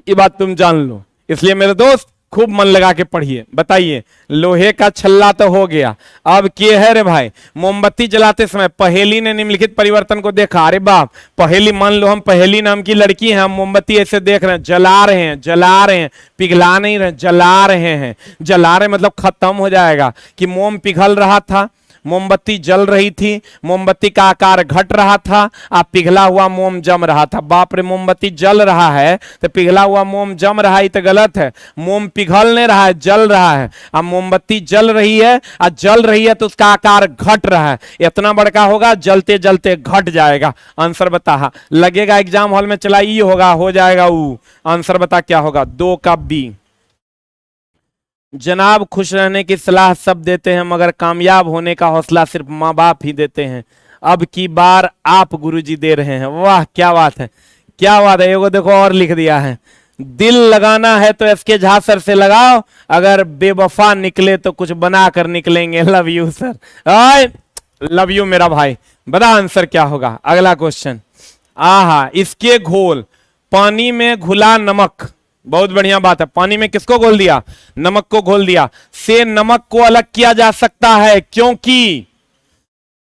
Speaker 1: ये बात तुम जान लो। इसलिए मेरे दोस्त खूब मन लगा के पढ़िए। बताइए, लोहे का छल्ला तो हो गया, अब क्या है रे भाई? मोमबत्ती जलाते समय पहेली ने निम्नलिखित परिवर्तन को देखा। अरे बाप, पहेली, मान लो हम पहेली नाम की लड़की हैं, हम मोमबत्ती ऐसे देख रहे हैं, जला रहे हैं, जला रहे हैं, पिघला नहीं रहे, जला रहे हैं। जला रहे मतलब खत्म हो जाएगा, कि मोम पिघल रहा था, मोमबत्ती जल रही थी, मोमबत्ती का आकार घट रहा था, अब पिघला हुआ मोम जम रहा था। बाप रे, मोमबत्ती जल रहा है तो पिघला हुआ मोम जम रहा है, तो गलत है। मोम पिघल नहीं रहा है, जल रहा है। अब मोमबत्ती जल रही है, और जल रही है तो उसका आकार घट रहा है, इतना बड़का होगा, जलते जलते घट जाएगा। आंसर बता, लगेगा एग्जाम हॉल में, चला ई होगा, हो जाएगा ऊ। आंसर बता क्या होगा? 2 का बी। जनाब, खुश रहने की सलाह सब देते हैं, मगर कामयाब होने का हौसला सिर्फ माँ बाप ही देते हैं। अब की बार आप गुरुजी दे रहे हैं। वाह, क्या बात है, क्या बात है। एगो देखो और लिख दिया है, दिल लगाना है तो एसके झा सर से लगाओ, अगर बेवफा निकले तो कुछ बना कर निकलेंगे। लव यू सर, आए लव यू मेरा भाई। बता आंसर क्या होगा? अगला क्वेश्चन। आहा, इसके घोल पानी में घुला नमक। बहुत बढ़िया बात है। पानी में किसको घोल दिया? नमक को घोल दिया। से नमक को अलग किया जा सकता है, क्योंकि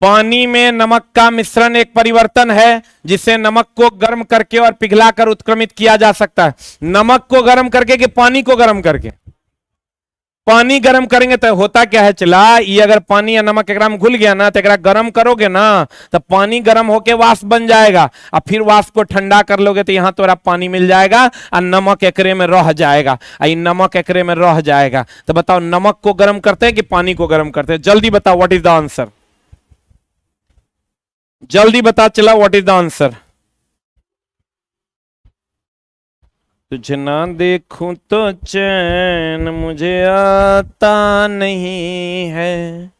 Speaker 1: पानी में नमक का मिश्रण एक परिवर्तन है, जिसे नमक को गर्म करके और पिघलाकर उत्क्रमित किया जा सकता है। नमक को गर्म करके कि पानी को गर्म करके? पानी गर्म करेंगे तो होता क्या है, चला ये अगर पानी या नमक एकरा में घुल गया ना, तो एकरा गर्म करोगे ना, तो पानी गर्म होके वाष्प बन जाएगा, और फिर वाष्प को ठंडा कर लोगे तो यहां तोरा पानी मिल जाएगा, और नमक एकरे में रह जाएगा, नमक एकरे में रह जाएगा। तो बताओ, नमक को गर्म करते हैं कि पानी को गर्म करते हैं? जल्दी बताओ, व्हाट इज द आंसर? जल्दी बता चला, व्हाट इज द आंसर? तुझे ना देखूं तो चैन मुझे आता नहीं है,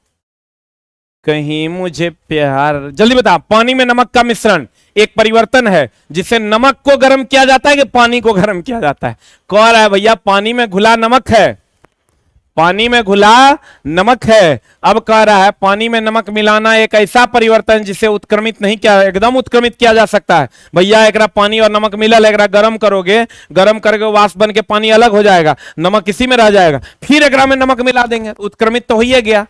Speaker 1: कहीं मुझे प्यार। जल्दी बता, पानी में नमक का मिश्रण एक परिवर्तन है, जिसे नमक को गर्म किया जाता है कि पानी को गर्म किया जाता है? कह रहा है भैया, पानी में घुला नमक है, पानी में घुला नमक है। अब कह रहा है पानी में नमक मिलाना एक ऐसा परिवर्तन जिसे उत्क्रमित नहीं किया, एकदम उत्क्रमित किया जा सकता है। भैया, एकरा पानी और नमक मिलल, एकरा गर्म करोगे, गर्म करके वाष्प बन के पानी अलग हो जाएगा, नमक इसी में रह जाएगा, फिर एकरा में नमक मिला देंगे, उत्क्रमित तो हो ही गया।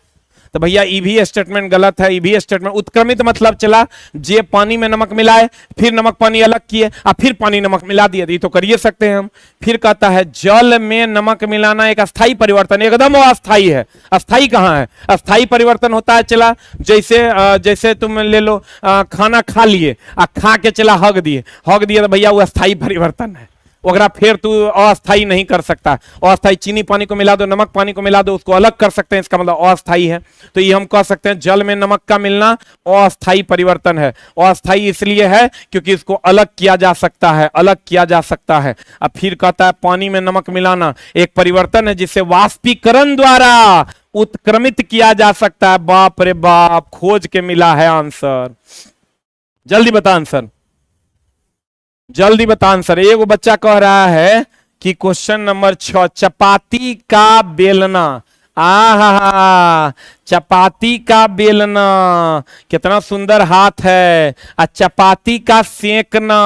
Speaker 1: तो भैया ई भी स्टेटमेंट गलत है। ई भी स्टेटमेंट उत्क्रमित मतलब चला जे पानी में नमक मिलाए, फिर नमक पानी अलग किए, और फिर पानी नमक मिला दिए, ये तो करिए सकते हैं हम। फिर कहता है जल में नमक मिलाना एक अस्थाई परिवर्तन, एकदम अस्थाई है। अस्थाई कहाँ है? अस्थाई परिवर्तन होता है चला जैसे तुम ले लो, खाना खा लिए, खा के चला हग दिए तो भैया वो अस्थाई परिवर्तन है, वगैरह फिर तू अस्थाई नहीं कर सकता। अस्थाई चीनी पानी को मिला दो, नमक पानी को मिला दो, उसको अलग कर सकते हैं, इसका मतलब अस्थाई है। तो ये हम कह सकते हैं जल में नमक का मिलना अस्थाई परिवर्तन है। अस्थाई इसलिए है क्योंकि इसको अलग किया जा सकता है, अलग किया जा सकता है। अब फिर कहता है पानी में नमक मिलाना एक परिवर्तन है जिसे वाष्पीकरण द्वारा उत्क्रमित किया जा सकता है। बाप रे बाप, खोज के मिला है आंसर। जल्दी बता आंसर, जल्दी बता आंसर। एक बच्चा कह रहा है कि क्वेश्चन नंबर 6, चपाती का बेलना। आहा, चपाती का बेलना, कितना सुंदर हाथ है। चपाती का सेकना,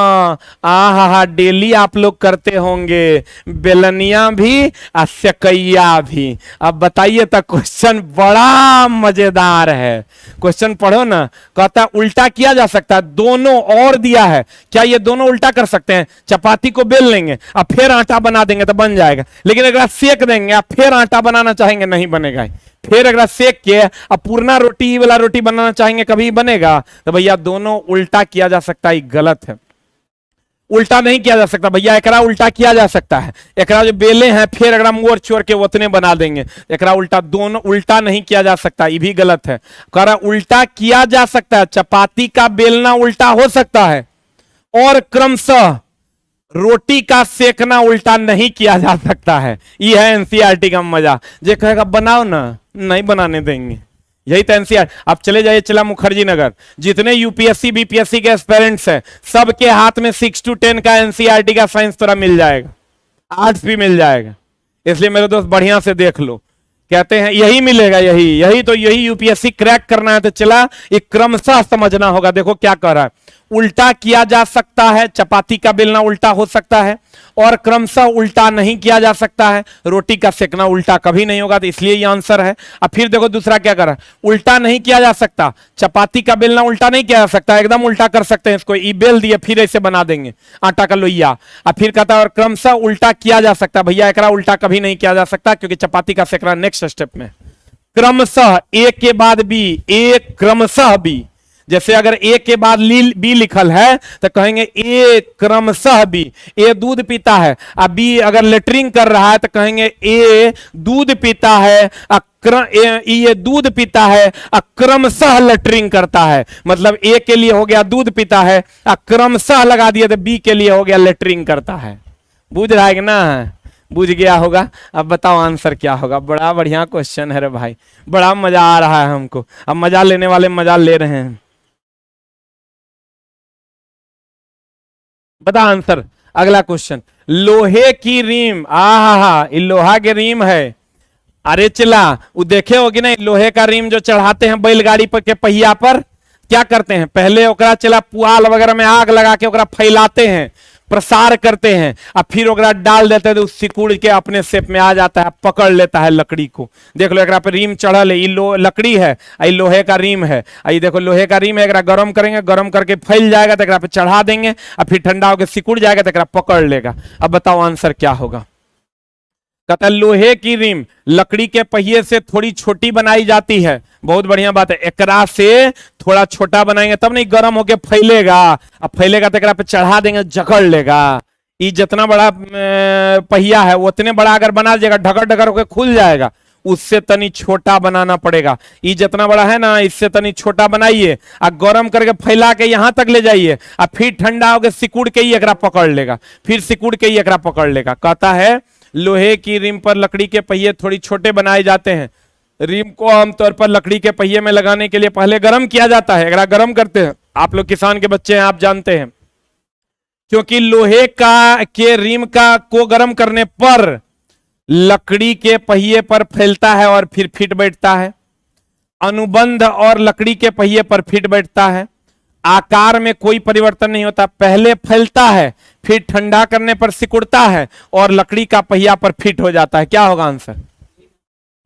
Speaker 1: आहा, डेली आप लोग करते होंगे, बेलनिया भी और सेकैया भी। अब बताइए तो, क्वेश्चन बड़ा मजेदार है। क्वेश्चन पढ़ो ना, कहता उल्टा किया जा सकता है, दोनों और दिया है। क्या ये दोनों उल्टा कर सकते हैं? चपाती को बेल लेंगे और फिर आटा बना देंगे तो बन जाएगा, लेकिन अगर सेक देंगे और फिर आटा बनाना चाहेंगे नहीं बनेगा। फिर अगर सेक के अब पूर्णा रोटी वाला रोटी बनाना चाहेंगे कभी बनेगा? तो भैया दोनों उल्टा किया जा सकता है, गलत है। उल्टा नहीं किया जा सकता भैया, एकरा उल्टा किया जा सकता है। एकरा जो बेले हैं फिर अगर मोड़ छोड़ के उतने बना देंगे, एकरा उल्टा, दोनों उल्टा नहीं किया जा सकता, ये भी गलत है। कह रहा उल्टा किया जा सकता है, चपाती का बेलना उल्टा हो सकता है, और क्रमशः रोटी का सेकना उल्टा नहीं किया जा सकता है। ये है एनसीईआरटी का मजा। जे कहेगा बनाओ ना, नहीं बनाने देंगे, यही तो एनसीईआरटी। आप चले जाइए चला मुखर्जी नगर, जितने यूपीएससी बीपीएससी के एस्पिरेंट्स हैं सबके हाथ में 6 to 10 का एनसीईआरटी का साइंस थोड़ा मिल जाएगा, आर्ट्स भी मिल जाएगा। इसलिए मेरे दोस्त बढ़िया से देख लो, कहते हैं यही मिलेगा, यही यूपीएससी क्रैक करना है तो चला ये क्रमशः समझना होगा। देखो क्या कह रहा है, उल्टा किया जा सकता है, चपाती का बेलना उल्टा हो सकता है, और क्रमशः उल्टा नहीं किया जा सकता है, रोटी का सेकना उल्टा कभी नहीं होगा, तो इसलिए ये आंसर है। अब फिर देखो दूसरा क्या कर रहा है, उल्टा नहीं किया जा सकता, चपाती का बेलना उल्टा नहीं किया जा सकता, एकदम उल्टा कर सकते हैं इसको, ई बेल दिए फिर ऐसे बना देंगे आटा का लोइया। अब फिर कहता है और क्रमशः उल्टा किया जा सकता, भैया एकरा उल्टा कभी नहीं किया जा सकता, क्योंकि चपाती का सेकना नेक्स्ट स्टेप में। क्रमशः ए के बाद बी, ए क्रमशः बी, जैसे अगर ए के बाद बी लिखल है तो कहेंगे ए क्रमशः बी, ए दूध पीता है, अब बी अगर लेटरिंग कर रहा है तो कहेंगे ए दूध पीता है, ये दूध पीता है, क्रमशः लेटरिंग करता है, मतलब ए के लिए हो गया दूध पीता है, क्रमशः लगा दिया तो बी के लिए हो गया लेटरिंग करता है। बुझ रहा है कि ना, बुझ गया होगा। अब बताओ आंसर क्या होगा। बड़ा बढ़िया क्वेश्चन है रे भाई, बड़ा मजा आ रहा है हमको, अब मजा लेने वाले मजा ले रहे हैं। बता आंसर। अगला क्वेश्चन, लोहे की रीम, आहा ये लोहा के रीम है। अरे चला वो देखे होगी ना, लोहे का रीम जो चढ़ाते हैं बैलगाड़ी पर के पहिया पर, क्या करते हैं पहले ओकरा चला पुआल वगैरह में आग लगा के ओकरा फैलाते हैं, प्रसार करते हैं, और फिर ओकरा डाल देते हैं तो सिकुड़ के अपने शेप में आ जाता है, पकड़ लेता है लकड़ी को। देख लो एकरा पे रीम चढ़ल है, ये लकड़ी है, ये लोहे का रीम है, ये देखो लोहे का रीम है, एकरा गरम करेंगे, गरम करके फैल जाएगा तो एकरा पे चढ़ा देंगे, और फिर ठंडा होकर सिकुड़ जाएगा तो एकरा पकड़ लेगा। अब बताओ आंसर क्या होगा। कहता है लोहे की रीम लकड़ी के पहिए से थोड़ी छोटी बनाई जाती है, बहुत बढ़िया बात है, एकरा से थोड़ा छोटा बनाएंगे तब नहीं गर्म होके फैलेगा, अब फैलेगा तो एकरा पे चढ़ा देंगे, जकड़ लेगा। ये जितना बड़ा पहिया है उतने बड़ा अगर बना दीजिएगा ढकर ढकर होके खुल जाएगा, उससे तनी छोटा बनाना पड़ेगा। ये जितना बड़ा है ना इससे तनी छोटा बनाइए, और गर्म करके फैला के यहां तक ले जाइए, और फिर ठंडा होकर सिकुड़ के ही एकरा पकड़ लेगा, फिर सिकुड़ के ही एकरा पकड़ लेगा। कहता है लोहे की रिम पर लकड़ी के पहिए थोड़ी छोटे बनाए जाते हैं। रिम को आमतौर पर लकड़ी के पहिए में लगाने के लिए पहले गर्म किया जाता है, अगर गर्म करते हैं, आप लोग किसान के बच्चे हैं आप जानते हैं, क्योंकि लोहे का के रिम का को गर्म करने पर लकड़ी के पहिए पर फैलता है और फिर फिट बैठता है। अनुबंध और लकड़ी के पहिए पर फिट बैठता है, आकार में कोई परिवर्तन नहीं होता, पहले फैलता है फिर ठंडा करने पर सिकुड़ता है और लकड़ी का पहिया पर फिट हो जाता है। क्या होगा आंसर?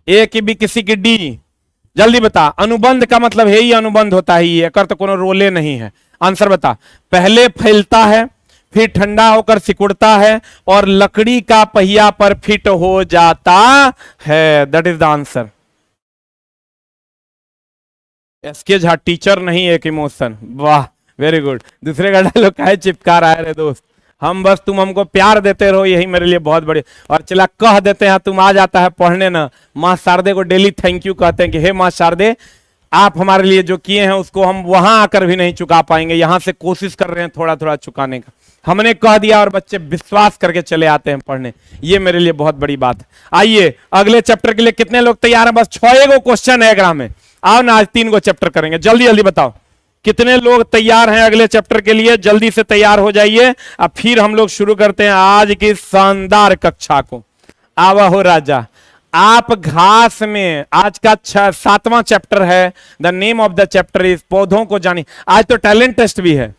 Speaker 1: ए की बी किसी की डी, जल्दी बता। अनुबंध का मतलब है ही अनुबंध होता है, ये कर तो कोनो रोले नहीं है। आंसर बता। पहले फैलता है फिर ठंडा होकर सिकुड़ता है और लकड़ी का पहिया पर फिट हो जाता है, that is the answer. SK Jha teacher नहीं एक इमोशन, वाह वेरी गुड। दूसरे का डायलॉग काहे चिपका रहा है रे दोस्त, हम बस तुम हमको प्यार देते रहो यही मेरे लिए बहुत बड़ी। और चला कह देते हैं तुम आ जाता है पढ़ने ना, माँ शारदे को डेली थैंक यू कहते हैं कि हे माँ शारदे आप हमारे लिए जो किए हैं उसको हम वहां आकर भी नहीं चुका पाएंगे, यहां से कोशिश कर रहे हैं थोड़ा थोड़ा चुकाने का। हमने कह दिया और बच्चे विश्वास करके चले आते हैं पढ़ने, ये मेरे लिए बहुत बड़ी बात है। आइए अगले चैप्टर के लिए कितने लोग तैयार हैं? बस 6 क्वेश्चन है एग्जाम में, आओ ना आज 3 चैप्टर करेंगे, जल्दी जल्दी बताओ कितने लोग तैयार हैं अगले चैप्टर के लिए। जल्दी से तैयार हो जाइए, अब फिर हम लोग शुरू करते हैं आज की शानदार कक्षा को। आवा हो राजा, आप घास में, आज का 7वां चैप्टर है, the name of the chapter is पौधों को जानिए। आज तो टैलेंट टेस्ट भी है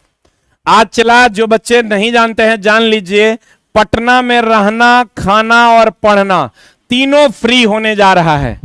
Speaker 1: आज चला, जो बच्चे नहीं जानते हैं जान लीजिए, पटना में रहना, खाना और पढ़ना तीनों फ्री होने जा रहा है।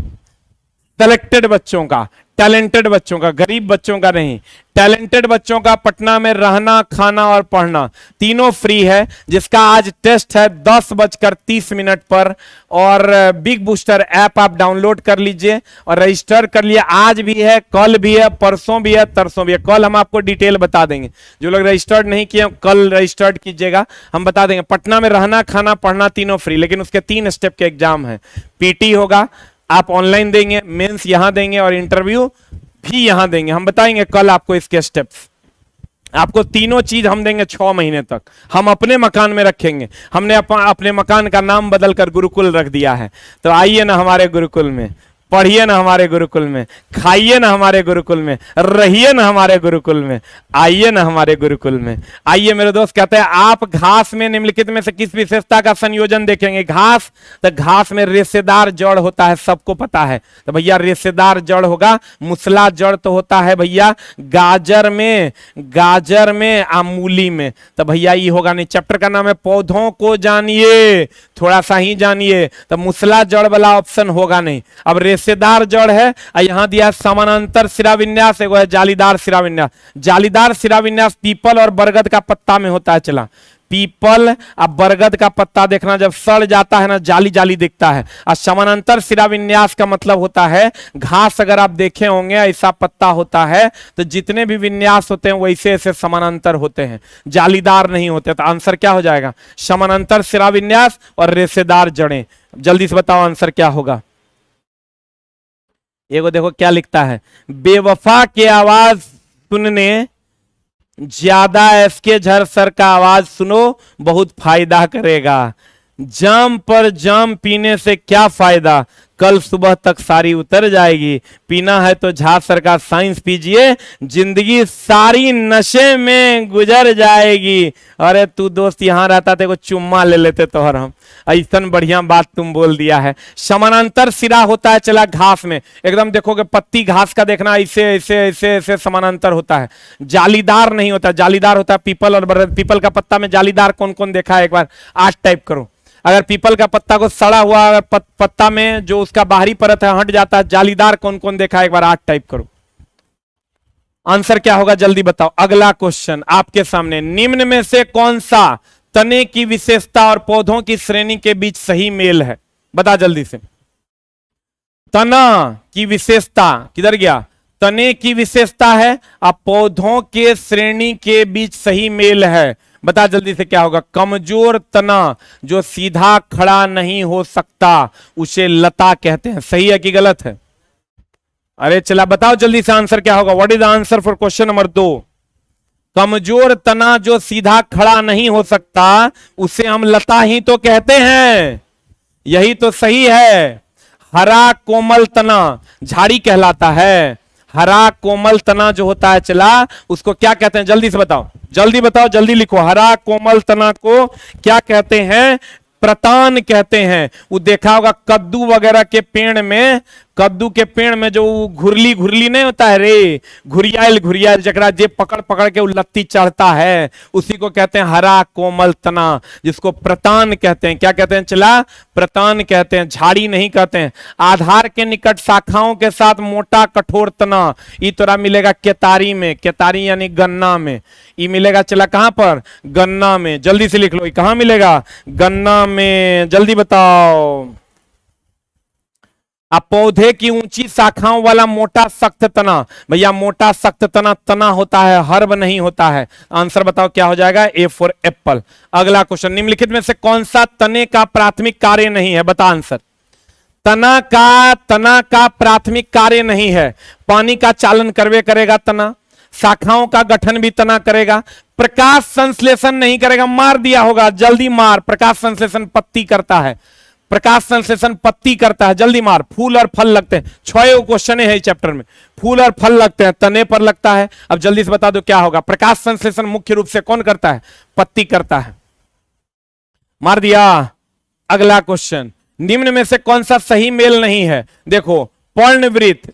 Speaker 1: सेलेक्टेड बच्चों का, टैलेंटेड बच्चों का, गरीब बच्चों का नहीं, टैलेंटेड बच्चों का पटना में रहना, खाना और पढ़ना तीनों फ्री है, जिसका आज टेस्ट है 10:30 पर। और बिग बूस्टर ऐप आप डाउनलोड कर लीजिए और रजिस्टर कर लिए। आज भी है, कल भी है, परसों भी है, तरसों भी है। कल हम आपको डिटेल बता देंगे, जो लोग रजिस्टर्ड नहीं किए कल रजिस्टर्ड कीजिएगा, हम बता देंगे। पटना में रहना, खाना, पढ़ना तीनों फ्री, लेकिन उसके 3 स्टेप के एग्जाम है। पीटी होगा, आप ऑनलाइन देंगे, मेंस यहां देंगे और इंटरव्यू भी यहां देंगे। हम बताएंगे कल आपको इसके स्टेप्स। आपको तीनों चीज हम देंगे 6 महीने तक, हम अपने मकान में रखेंगे। हमने अपने मकान का नाम बदलकर गुरुकुल रख दिया है, तो आइए ना हमारे गुरुकुल में। पढ़िए ना हमारे गुरुकुल में, खाइए ना हमारे गुरुकुल में, रहिए ना हमारे गुरुकुल में, आइए ना हमारे गुरुकुल में। आइए मेरे दोस्त, कहते हैं आप घास में निम्नलिखित में से किस विशेषता का संयोजन देखेंगे? घास, तो घास में रेशेदार जड़ होता है, सबको पता है। तो भैया रेशेदार जड़ होगा। मूसला जड़ तो होता है भैया गाजर में, गाजर में, मूली में। तो भैया ये होगा नहीं। चैप्टर का नाम है पौधों को जानिए, थोड़ा सा ही जानिए। तो मूसला जड़ वाला ऑप्शन होगा नहीं। अब रेशेदार जड़ है, यहां दिया समानांतर शिराविन्यास, एगो है जालीदार शिराविन्यास। जालीदार शिराविन्यास पीपल और बरगद का पत्ता में होता है। चला, पीपल और बरगद का पत्ता देखना, जब सड़ जाता है ना जाली जाली दिखता है। और समानांतर शिराविन्यास का मतलब होता है घास, अगर आप देखे होंगे ऐसा पत्ता होता है, तो जितने भी विन्यास होते हैं वैसे ऐसे समानांतर होते हैं, जालीदार नहीं होते। तो आंसर क्या हो जाएगा? समानांतर शिराविन्यास और रेशेदार जड़ें। जल्दी से बताओ आंसर क्या होगा। एगो देखो क्या लिखता है, बेवफा की आवाज सुनने ज्यादा एसके झर सर का आवाज सुनो, बहुत फायदा करेगा। जाम पर जाम पीने से क्या फायदा, कल सुबह तक सारी उतर जाएगी। पीना है तो झा सर का साइंस पीजिए, जिंदगी सारी नशे में गुजर जाएगी। अरे तू दोस्त यहाँ रहता थे, को चुम्मा ले लेते तोहर हम। ऐसा बढ़िया बात तुम बोल दिया है। समानांतर सिरा होता है चला घास में, एकदम देखोगे पत्ती घास का देखना ऐसे ऐसे ऐसे ऐसे समानांतर होता है, जालीदार नहीं होता। जालीदार होता है पीपल और बरगद। पीपल का पत्ता में जालीदार कौन कौन देखा है? एक बार 8 टाइप करो। अगर पीपल का पत्ता को सड़ा हुआ अगर पत्ता में जो उसका बाहरी परत है हट जाता है, जालीदार कौन कौन देखा है? एक बार 8 टाइप करो। आंसर क्या होगा जल्दी बताओ। अगला क्वेश्चन आपके सामने, निम्न में से कौन सा तने की विशेषता और पौधों की श्रेणी के बीच सही मेल है? बता जल्दी से। तना की विशेषता किधर गया? तने की विशेषता है, अब पौधों के श्रेणी के बीच सही मेल है। बता जल्दी से क्या होगा। कमजोर तना जो सीधा खड़ा नहीं हो सकता उसे लता कहते हैं। सही है कि गलत है? अरे चला बताओ जल्दी से आंसर क्या होगा। What is the answer for question number 2? कमजोर तना जो सीधा खड़ा नहीं हो सकता उसे हम लता ही तो कहते हैं। यही तो सही है। हरा कोमल तना झाड़ी कहलाता है। हरा कोमल तना जो होता है चला उसको क्या कहते हैं? जल्दी से बताओ, जल्दी बताओ, जल्दी लिखो। हरा कोमल तना को क्या कहते हैं? प्रतान कहते हैं। वो देखा होगा कद्दू वगैरह के पेड़ में, कद्दू के पेड़ में जो घुरली घुरली नहीं होता है रे, घुरियाल घुरियाल, जकरा जे पकड़ पकड़ के वो लत्ती चढ़ता है, उसी को कहते हैं हरा कोमल तना, जिसको प्रतान कहते हैं। क्या कहते हैं चला? प्रतान कहते हैं, झाड़ी नहीं कहते हैं। आधार के निकट शाखाओं के साथ मोटा कठोर तना, ये तोरा मिलेगा केतारी में। केतारी यानी गन्ना में। ये मिलेगा चला कहां पर? गन्ना में। जल्दी से लिख लो, ये कहां मिलेगा? गन्ना में। जल्दी बताओ। अब पौधे की ऊंची शाखाओं वाला मोटा सख्त तना, भैया मोटा सख्त तना तना होता है, हर्ब नहीं होता है। आंसर बताओ क्या हो जाएगा? A for Apple. अगला क्वेश्चन, निम्नलिखित में से कौन सा तने का प्राथमिक कार्य नहीं है? बता आंसर। तना का प्राथमिक कार्य नहीं है। पानी का चालन करवे करेगा तना, शाखाओं का गठन भी तना करेगा, प्रकाश संश्लेषण नहीं करेगा। मार दिया होगा, जल्दी मार। प्रकाश संश्लेषण पत्ती करता है, प्रकाश संश्लेषण पत्ती करता है, जल्दी मार। फूल और फल लगते हैं, 6 क्वेश्चन है इस चैप्टर में। फूल और फल लगते हैं, तने पर लगता है। अब जल्दी से बता दो क्या होगा। प्रकाश संश्लेषण मुख्य रूप से कौन करता है? पत्ती करता है। मार दिया। अगला क्वेश्चन, निम्न में से कौन सा सही मेल नहीं है? देखो पर्णवृत्त,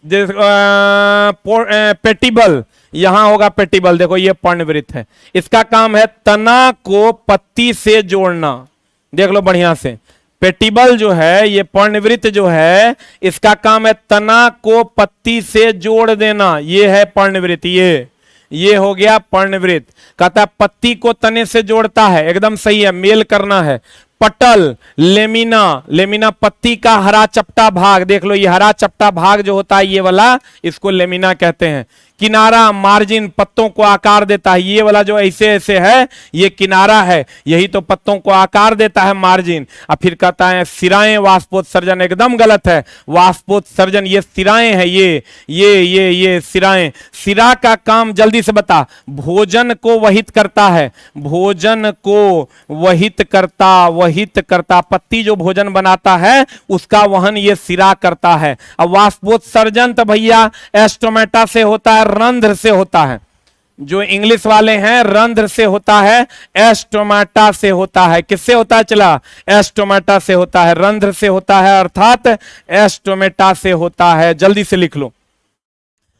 Speaker 1: पेटिबल, यहां होगा पेटिबल। देखो ये पर्णवृत्त है, इसका काम है तना को पत्ती से जोड़ना। देख लो बढ़िया से, पेटिबल जो है, ये पर्णवृत्त जो है, इसका काम है तना को पत्ती से जोड़ देना। ये है पर्णवृत्त। ये हो गया पर्णवृत्त। कहता है पत्ती को तने से जोड़ता है, एकदम सही है, मेल करना है। पटल, लेमिना, लेमिना पत्ती का हरा चपटा भाग। देख लो ये हरा चपटा भाग जो होता है ये वाला, इसको लेमिना कहते हैं। किनारा, मार्जिन, पत्तों को आकार देता है। ये वाला जो ऐसे ऐसे है ये किनारा है, यही तो पत्तों को आकार देता है, मार्जिन। और फिर कहता है सिराएं वाष्पोत्सर्जन, एकदम गलत है। वाष्पोत्सर्जन ये सिराएं है, ये सिराएं। सिरा का काम जल्दी से बता। भोजन को वहित करता है, भोजन को वहित करता, वहित करता, पत्ती जो भोजन बनाता है उसका वहन ये सिरा करता है। अब वाष्पोत्सर्जन तो भैया एस्टोमेटा से होता है, रंध्र से होता है। जो इंग्लिश वाले हैं रंध्र से होता है, एस्टोमेटा से होता है। किससे होता है चला? एस्टोमेटा से होता है, रंध्र से होता है, अर्थात एस्टोमेटा से होता है। जल्दी से लिख लो।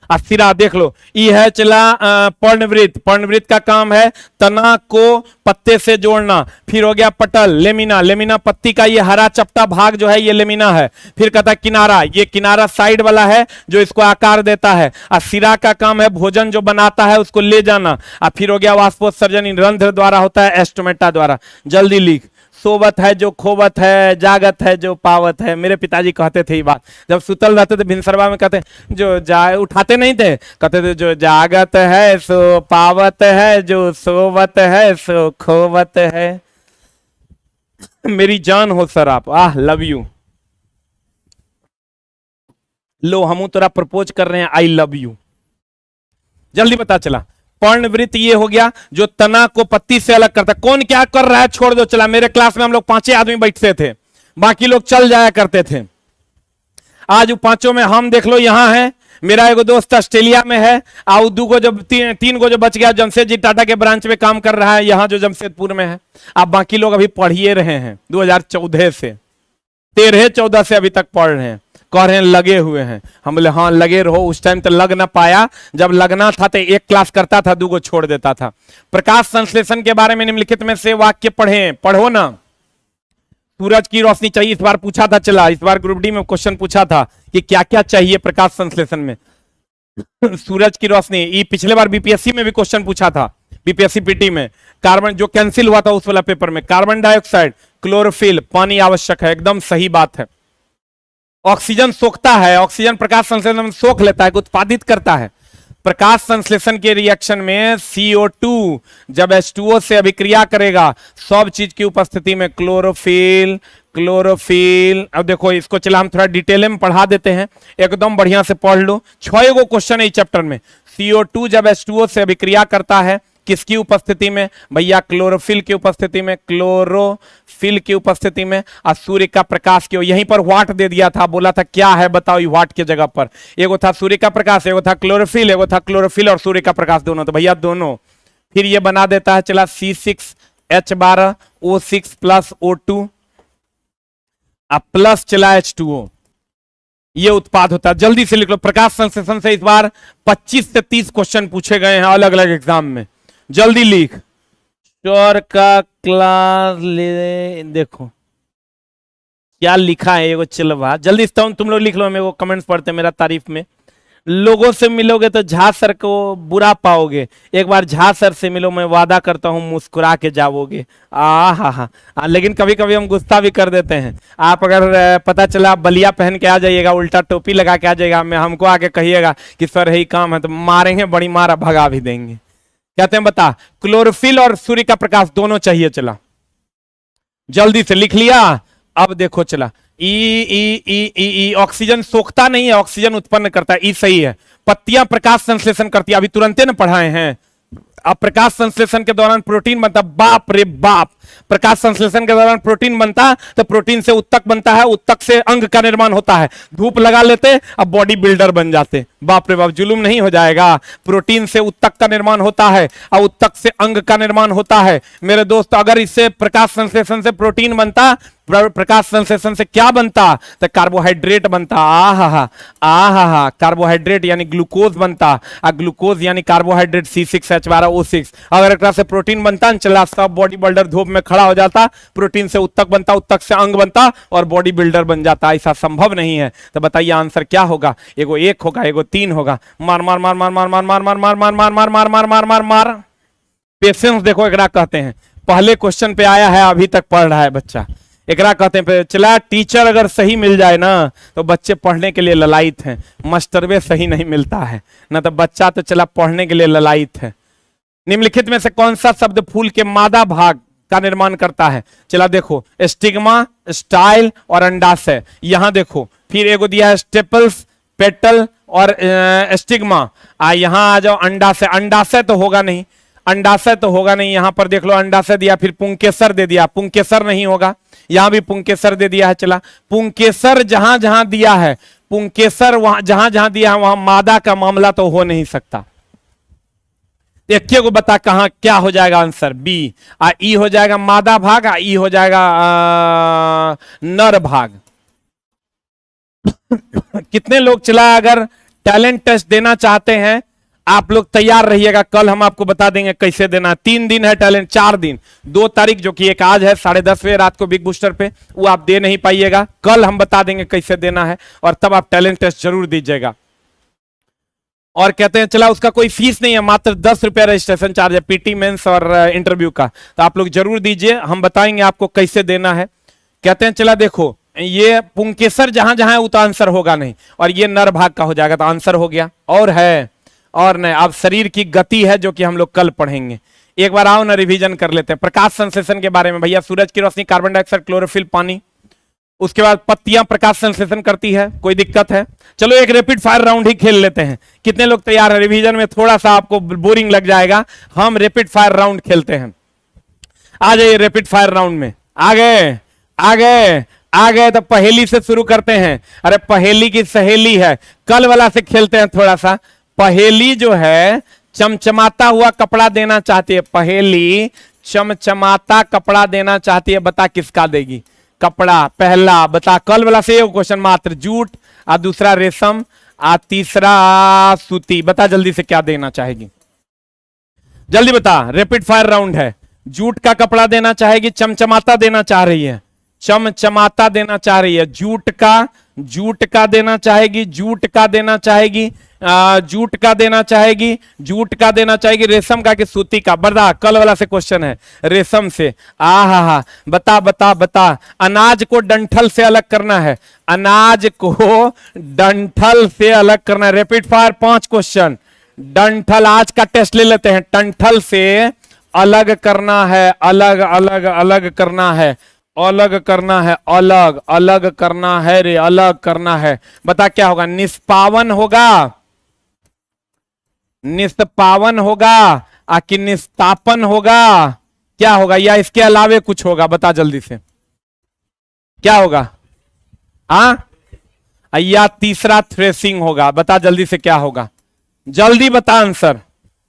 Speaker 1: सिरा देख लो, ई है चला पर्णवृत्त। पर्णवृत्त का काम है तना को पत्ते से जोड़ना। फिर हो गया पटल, लेमिना। लेमिना पत्ती का ये हरा चपटा भाग जो है ये लेमिना है। फिर कहता है किनारा, ये किनारा साइड वाला है जो इसको आकार देता है। और सिरा का काम है भोजन जो बनाता है उसको ले जाना। और फिर हो गया वाष्पोत्सर्जन, इन रंध्र द्वारा होता है, एस्टोमेटा द्वारा। जल्दी लिख। सोवत है जो खोवत है, जागत है जो पावत है। मेरे पिताजी कहते थे ये बात, जब सुतल रहते थे भिनसरवा में, कहते जो उठाते नहीं थे, कहते थे जो जागत है सो पावत है, जो सोवत है सो खोवत है। मेरी जान हो सर आप, आह लव यू। लो हम तोरा प्रपोज कर रहे हैं, आई लव यू। जल्दी पता चला। पर्णवृत्त ये हो गया जो तना को पत्ती से अलग करता है। कौन क्या कर रहा है छोड़ दो चला। मेरे क्लास में हम लोग 5 आदमी बैठते थे, बाकी लोग चल जाया करते थे। आज 5 में हम देख लो यहां है। मेरा एगो दोस्त ऑस्ट्रेलिया में है, और 2 गो जो 3 गो जो बच गया जमशेदजी टाटा के ब्रांच में काम कर रहा है यहाँ जो जमशेदपुर में है। अब बाकी लोग अभी पढ़िए रहे हैं 2014 से, 13-14 से अभी तक पढ़ रहे हैं। कह रहे हैं लगे हुए हैं। हम बोले हाँ लगे रहो। उस टाइम तो लग ना पाया, जब लगना था तो 1 क्लास करता था, 2 गो छोड़ देता था। प्रकाश संश्लेषण के बारे में निम्नलिखित में से वाक्य पढ़ो ना। सूरज की रोशनी चाहिए, इस बार पूछा था चला, इस बार ग्रुप डी में क्वेश्चन पूछा था कि क्या क्या चाहिए प्रकाश संश्लेषण में। सूरज की रोशनी, ये पिछले बार बीपीएससी में भी क्वेश्चन पूछा था, बीपीएससी पीटी में। कार्बन जो कैंसिल हुआ था उस वाला पेपर में, कार्बन डाइऑक्साइड, क्लोरोफिल, पानी आवश्यक है, एकदम सही बात है। ऑक्सीजन सोखता है, ऑक्सीजन प्रकाश संश्लेषण में सोख लेता है, उत्पादित करता है। प्रकाश संश्लेषण के रिएक्शन में CO2 जब H2O से अभिक्रिया करेगा, सब चीज की उपस्थिति में क्लोरोफिल। अब देखो इसको चला हम थोड़ा डिटेल में पढ़ा देते हैं, एकदम बढ़िया से पढ़ लो। 6 गो क्वेश्चन है इस चैप्टर में। CO2 जब H2O से अभिक्रिया करता है, किसकी उपस्थिति में भैया? क्लोरोफिल की उपस्थिति में, क्लोरोफिल की उपस्थिति में। और सूर्य का प्रकाश क्यों? यहीं पर व्हाट दे दिया था, बोला था क्या है बताओ ये व्हाट की जगह पर। एगो था सूर्य का प्रकाश, एगो था क्लोरोफिल, एगो था क्लोरोफिल और सूर्य का प्रकाश दोनों, तो भैया दोनों। फिर ये बना देता है चला C6H12O6 प्लस O2 प्लस चला H2O, ये उत्पाद होता है। जल्दी से लिख लो। प्रकाश संश्लेषण से इस बार 25 से 30 क्वेश्चन पूछे गए हैं अलग अलग एग्जाम में। जल्दी लिख। श्योर का क्लास ले, देखो क्या लिखा है एगो चिलवा। जल्दी से तुम लोग लिख लो, मेरे को कमेंट्स पढ़ते मेरा तारीफ में। लोगों से मिलोगे तो झा सर को बुरा पाओगे, एक बार झा सर से मिलो, मैं वादा करता हूं मुस्कुरा के जाओगे। हा। लेकिन कभी कभी हम गुस्सा भी कर देते हैं। आप अगर पता चला आप बलिया पहन के आ जाइएगा, उल्टा टोपी लगा के आ जाइएगा, मैं हमको आके कहिएगा कि सर यही काम है, तो मारेंगे बड़ी मारा, भगा भी देंगे। कहते हैं बता, क्लोरोफिल और सूर्य का प्रकाश दोनों चाहिए चला। जल्दी से लिख लिया। अब देखो चला, ई ऑक्सीजन सोखता नहीं है, ऑक्सीजन उत्पन्न करता है, ई सही है। पत्तियां प्रकाश संश्लेषण करती है, अभी तुरंत न पढ़ाए हैं। अब प्रकाश संश्लेषण के दौरान प्रोटीन बनता, बाप रे बाप। प्रकाश संश्लेषण के दौरान प्रोटीन बनता तो प्रोटीन से उत्तक बनता है, उत्तक से अंग का निर्माण होता है। धूप लगा लेते, अब बॉडी बिल्डर बन जाते। बाप रे बाप, जुलूम नहीं हो जाएगा? प्रोटीन से उत्तक का निर्माण होता है और उत्तक से अंग का निर्माण होता है। मेरे दोस्त, अगर इससे प्रकाश संश्लेषण से प्रोटीन बनता, प्रकाश संश्लेषण से क्या बनता? तो कार्बोहाइड्रेट बनता। आहा, कार्बोहाइड्रेट यानी ग्लूकोज बनता, और ग्लूकोज यानी कार्बोहाइड्रेट C6H12O6। अगर एक से प्रोटीन बनता न चला, सब बॉडी बिल्डर धूप में खड़ा हो जाता, प्रोटीन से उत्तक बनता, उत्तक से अंग बनता और बॉडी बिल्डर बन जाता। ऐसा संभव नहीं है। तो बताइए आंसर क्या होगा? एगो 1 होगा, एगो 3 होगा। मार मार मार मार मार मार मार मार मार मार मार मार मार मार मार मार मार। पेशेंस देखो एकरा कहते हैं। पहले क्वेश्चन पे आया है, अभी तक पढ़ रहा है बच्चा, एकरा कहते हैं। चला टीचर अगर सही मिल जाए ना तो बच्चे पढ़ने के लिए ललायित हैं। मास्टरवे सही नहीं मिलता है ना, तो बच्चा तो चला पढ़ने के लिए ललायित है। निम्नलिखित में से कौन सा शब्द फूल के मादा भाग का निर्माण करता है? चला देखो, स्टिग्मा, स्टाइल और अंडाशय। यहां देखो, फिर एगो दिया है स्टेपल्स, पेटल और स्टिग्मा। यहां आ जाओ, अंडाशय। अंडाशय तो होगा नहीं, अंडाशय तो होगा नहीं, यहां पर देख लो अंडाशय दिया, फिर पुंकेसर दे दिया, पुंकेसर नहीं होगा, यहां भी पुंकेसर दे दिया है। चला, पुंकेसर जहां जहां दिया है, पुंकेसर वहां जहां जहां दिया है वहां मादा का मामला तो हो नहीं सकता। देखिए को बता कहां क्या हो जाएगा आंसर, बी। ई हो जाएगा मादा भाग, ई हो जाएगा नर भाग। कितने लोग चला, अगर टैलेंट टेस्ट देना चाहते हैं आप लोग तैयार रहिएगा, कल हम आपको बता देंगे कैसे देना। 3 दिन है टैलेंट, 4 दिन, 2 तारीख जो कि एक आज है 10:30 बजे रात को बिग बूस्टर पे, वो आप दे नहीं पाइएगा, कल हम बता देंगे कैसे देना है और तब आप टैलेंट टेस्ट जरूर दीजिएगा। और कहते हैं चला उसका कोई फीस नहीं है, मात्र 10 रुपया रजिस्ट्रेशन चार्ज है, पीटी मेंस और इंटरव्यू का, तो आप लोग जरूर दीजिए, हम बताएंगे आपको कैसे देना है। कहते हैं चला देखो ये पुंकेसर जहां जहां है वो तो आंसर होगा नहीं, और ये नर भाग का हो जाएगा तो आंसर हो गया। और है और नहीं, अब शरीर की गति है जो कि हम लोग कल पढ़ेंगे। एक बार आओ ना रिवीजन कर लेते हैं प्रकाश संश्लेषण के बारे में। भैया सूरज की रोशनी, कार्बन डाइऑक्साइड, क्लोरोफिल, पानी, उसके बाद पत्तियां प्रकाश संश्लेषण करती है, कोई दिक्कत है? चलो एक रैपिड फायर राउंड ही खेल लेते हैं। कितने लोग तैयार है? रिवीजन में थोड़ा सा आपको बोरिंग लग जाएगा, हम रैपिड फायर राउंड खेलते हैं। आ जाइए रैपिड फायर राउंड में। आ गए आ गए आ गए तो पहेली से शुरू करते हैं। अरे पहेली की सहेली है, कल वाला से खेलते हैं थोड़ा सा। पहेली जो है चमचमाता हुआ कपड़ा देना चाहती है, पहेली चमचमाता कपड़ा देना चाहती है, बता किसका देगी? कपड़ा पहला बता, कल वाला से क्वेश्चन मात्र, जूट, और दूसरा रेशम, और तीसरा सूती। बता जल्दी से क्या देना चाहेगी, जल्दी बता। रैपिड फायर राउंड है, जूट का कपड़ा देना चाहेगी, चमचमाता देना चाह रही है, चमचमाता देना चाह रही है, जूट का देना चाहेगी, जूट का देना चाहेगी, जूट का देना चाहेगी, जूट का देना चाहेगी, रेशम का कि सूती का? बता, कल वाला से क्वेश्चन है, रेशम से। हा बता बता बता। अनाज को डंठल से अलग करना है, अनाज को डंठल से अलग करना है। रैपिड फायर 5 क्वेश्चन, डंठल, आज का टेस्ट ले लेते हैं। डंठल से अलग करना है, अलग अलग अलग करना है, अलग करना है, अलग अलग करना है रे, अलग करना है। बता क्या होगा? निष्पावन होगा, निष्पावन होगा, कि निस्तापन होगा, क्या होगा? या इसके अलावे कुछ होगा? बता जल्दी से क्या होगा? या तीसरा थ्रेसिंग होगा? बता जल्दी से क्या होगा, जल्दी बता आंसर।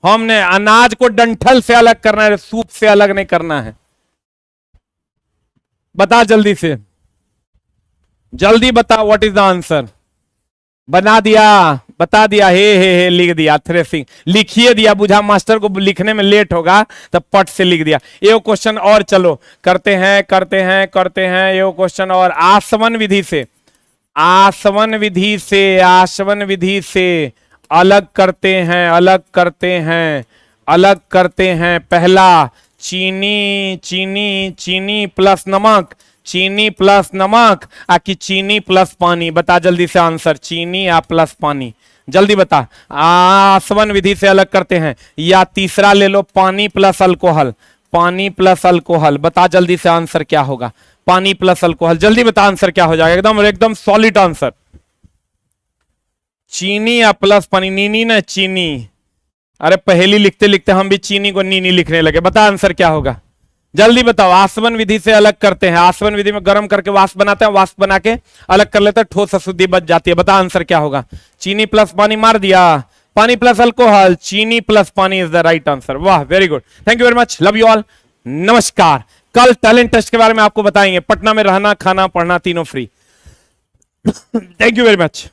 Speaker 1: हमने अनाज को डंठल से अलग करना है, सूप से अलग नहीं करना है। बता जल्दी से, जल्दी बता, व्हाट इज द आंसर? बना दिया, बता दिया, हे लिख दिया, थ्रेसिंग लिखिए दिया, बुझा मास्टर को लिखने में लेट होगा तब पट से लिख दिया। ये क्वेश्चन और चलो करते हैं करते हैं करते हैं, ये क्वेश्चन और आसवन विधि से, आसवन विधि से, आसवन विधि से अलग करते हैं, अलग करते हैं, अलग करते हैं। पहला चीनी, चीनी, चीनी प्लस नमक, चीनी प्लस नमक, कि चीनी प्लस पानी? बता जल्दी से आंसर, चीनी या प्लस पानी? जल्दी बता। आसवन विधि से अलग करते हैं, या तीसरा ले लो पानी प्लस अल्कोहल, पानी प्लस अल्कोहल? बता जल्दी से आंसर क्या होगा, पानी प्लस अल्कोहल? जल्दी बता आंसर क्या हो जाएगा, एकदम एकदम सॉलिड आंसर। चीनी या प्लस पानी? नीनी ना चीनी। अरे पहेली लिखते लिखते हम भी चीनी को नीनी लिखने लगे। बता आंसर क्या होगा, जल्दी बताओ। आसवन विधि से अलग करते हैं, आसवन विधि में गर्म करके वाष्प बनाते हैं, वाष्प बना के अलग कर लेते हैं, ठोस अशुद्धि बच जाती है। बता आंसर क्या होगा? चीनी प्लस पानी मार दिया, पानी प्लस अल्कोहल, चीनी प्लस पानी इज द राइट आंसर। वाह, very good, thank you very much, love you all, नमस्कार। कल टैलेंट टेस्ट के बारे में आपको बताएंगे, पटना में रहना, खाना, पढ़ना तीनों free. Thank you very much.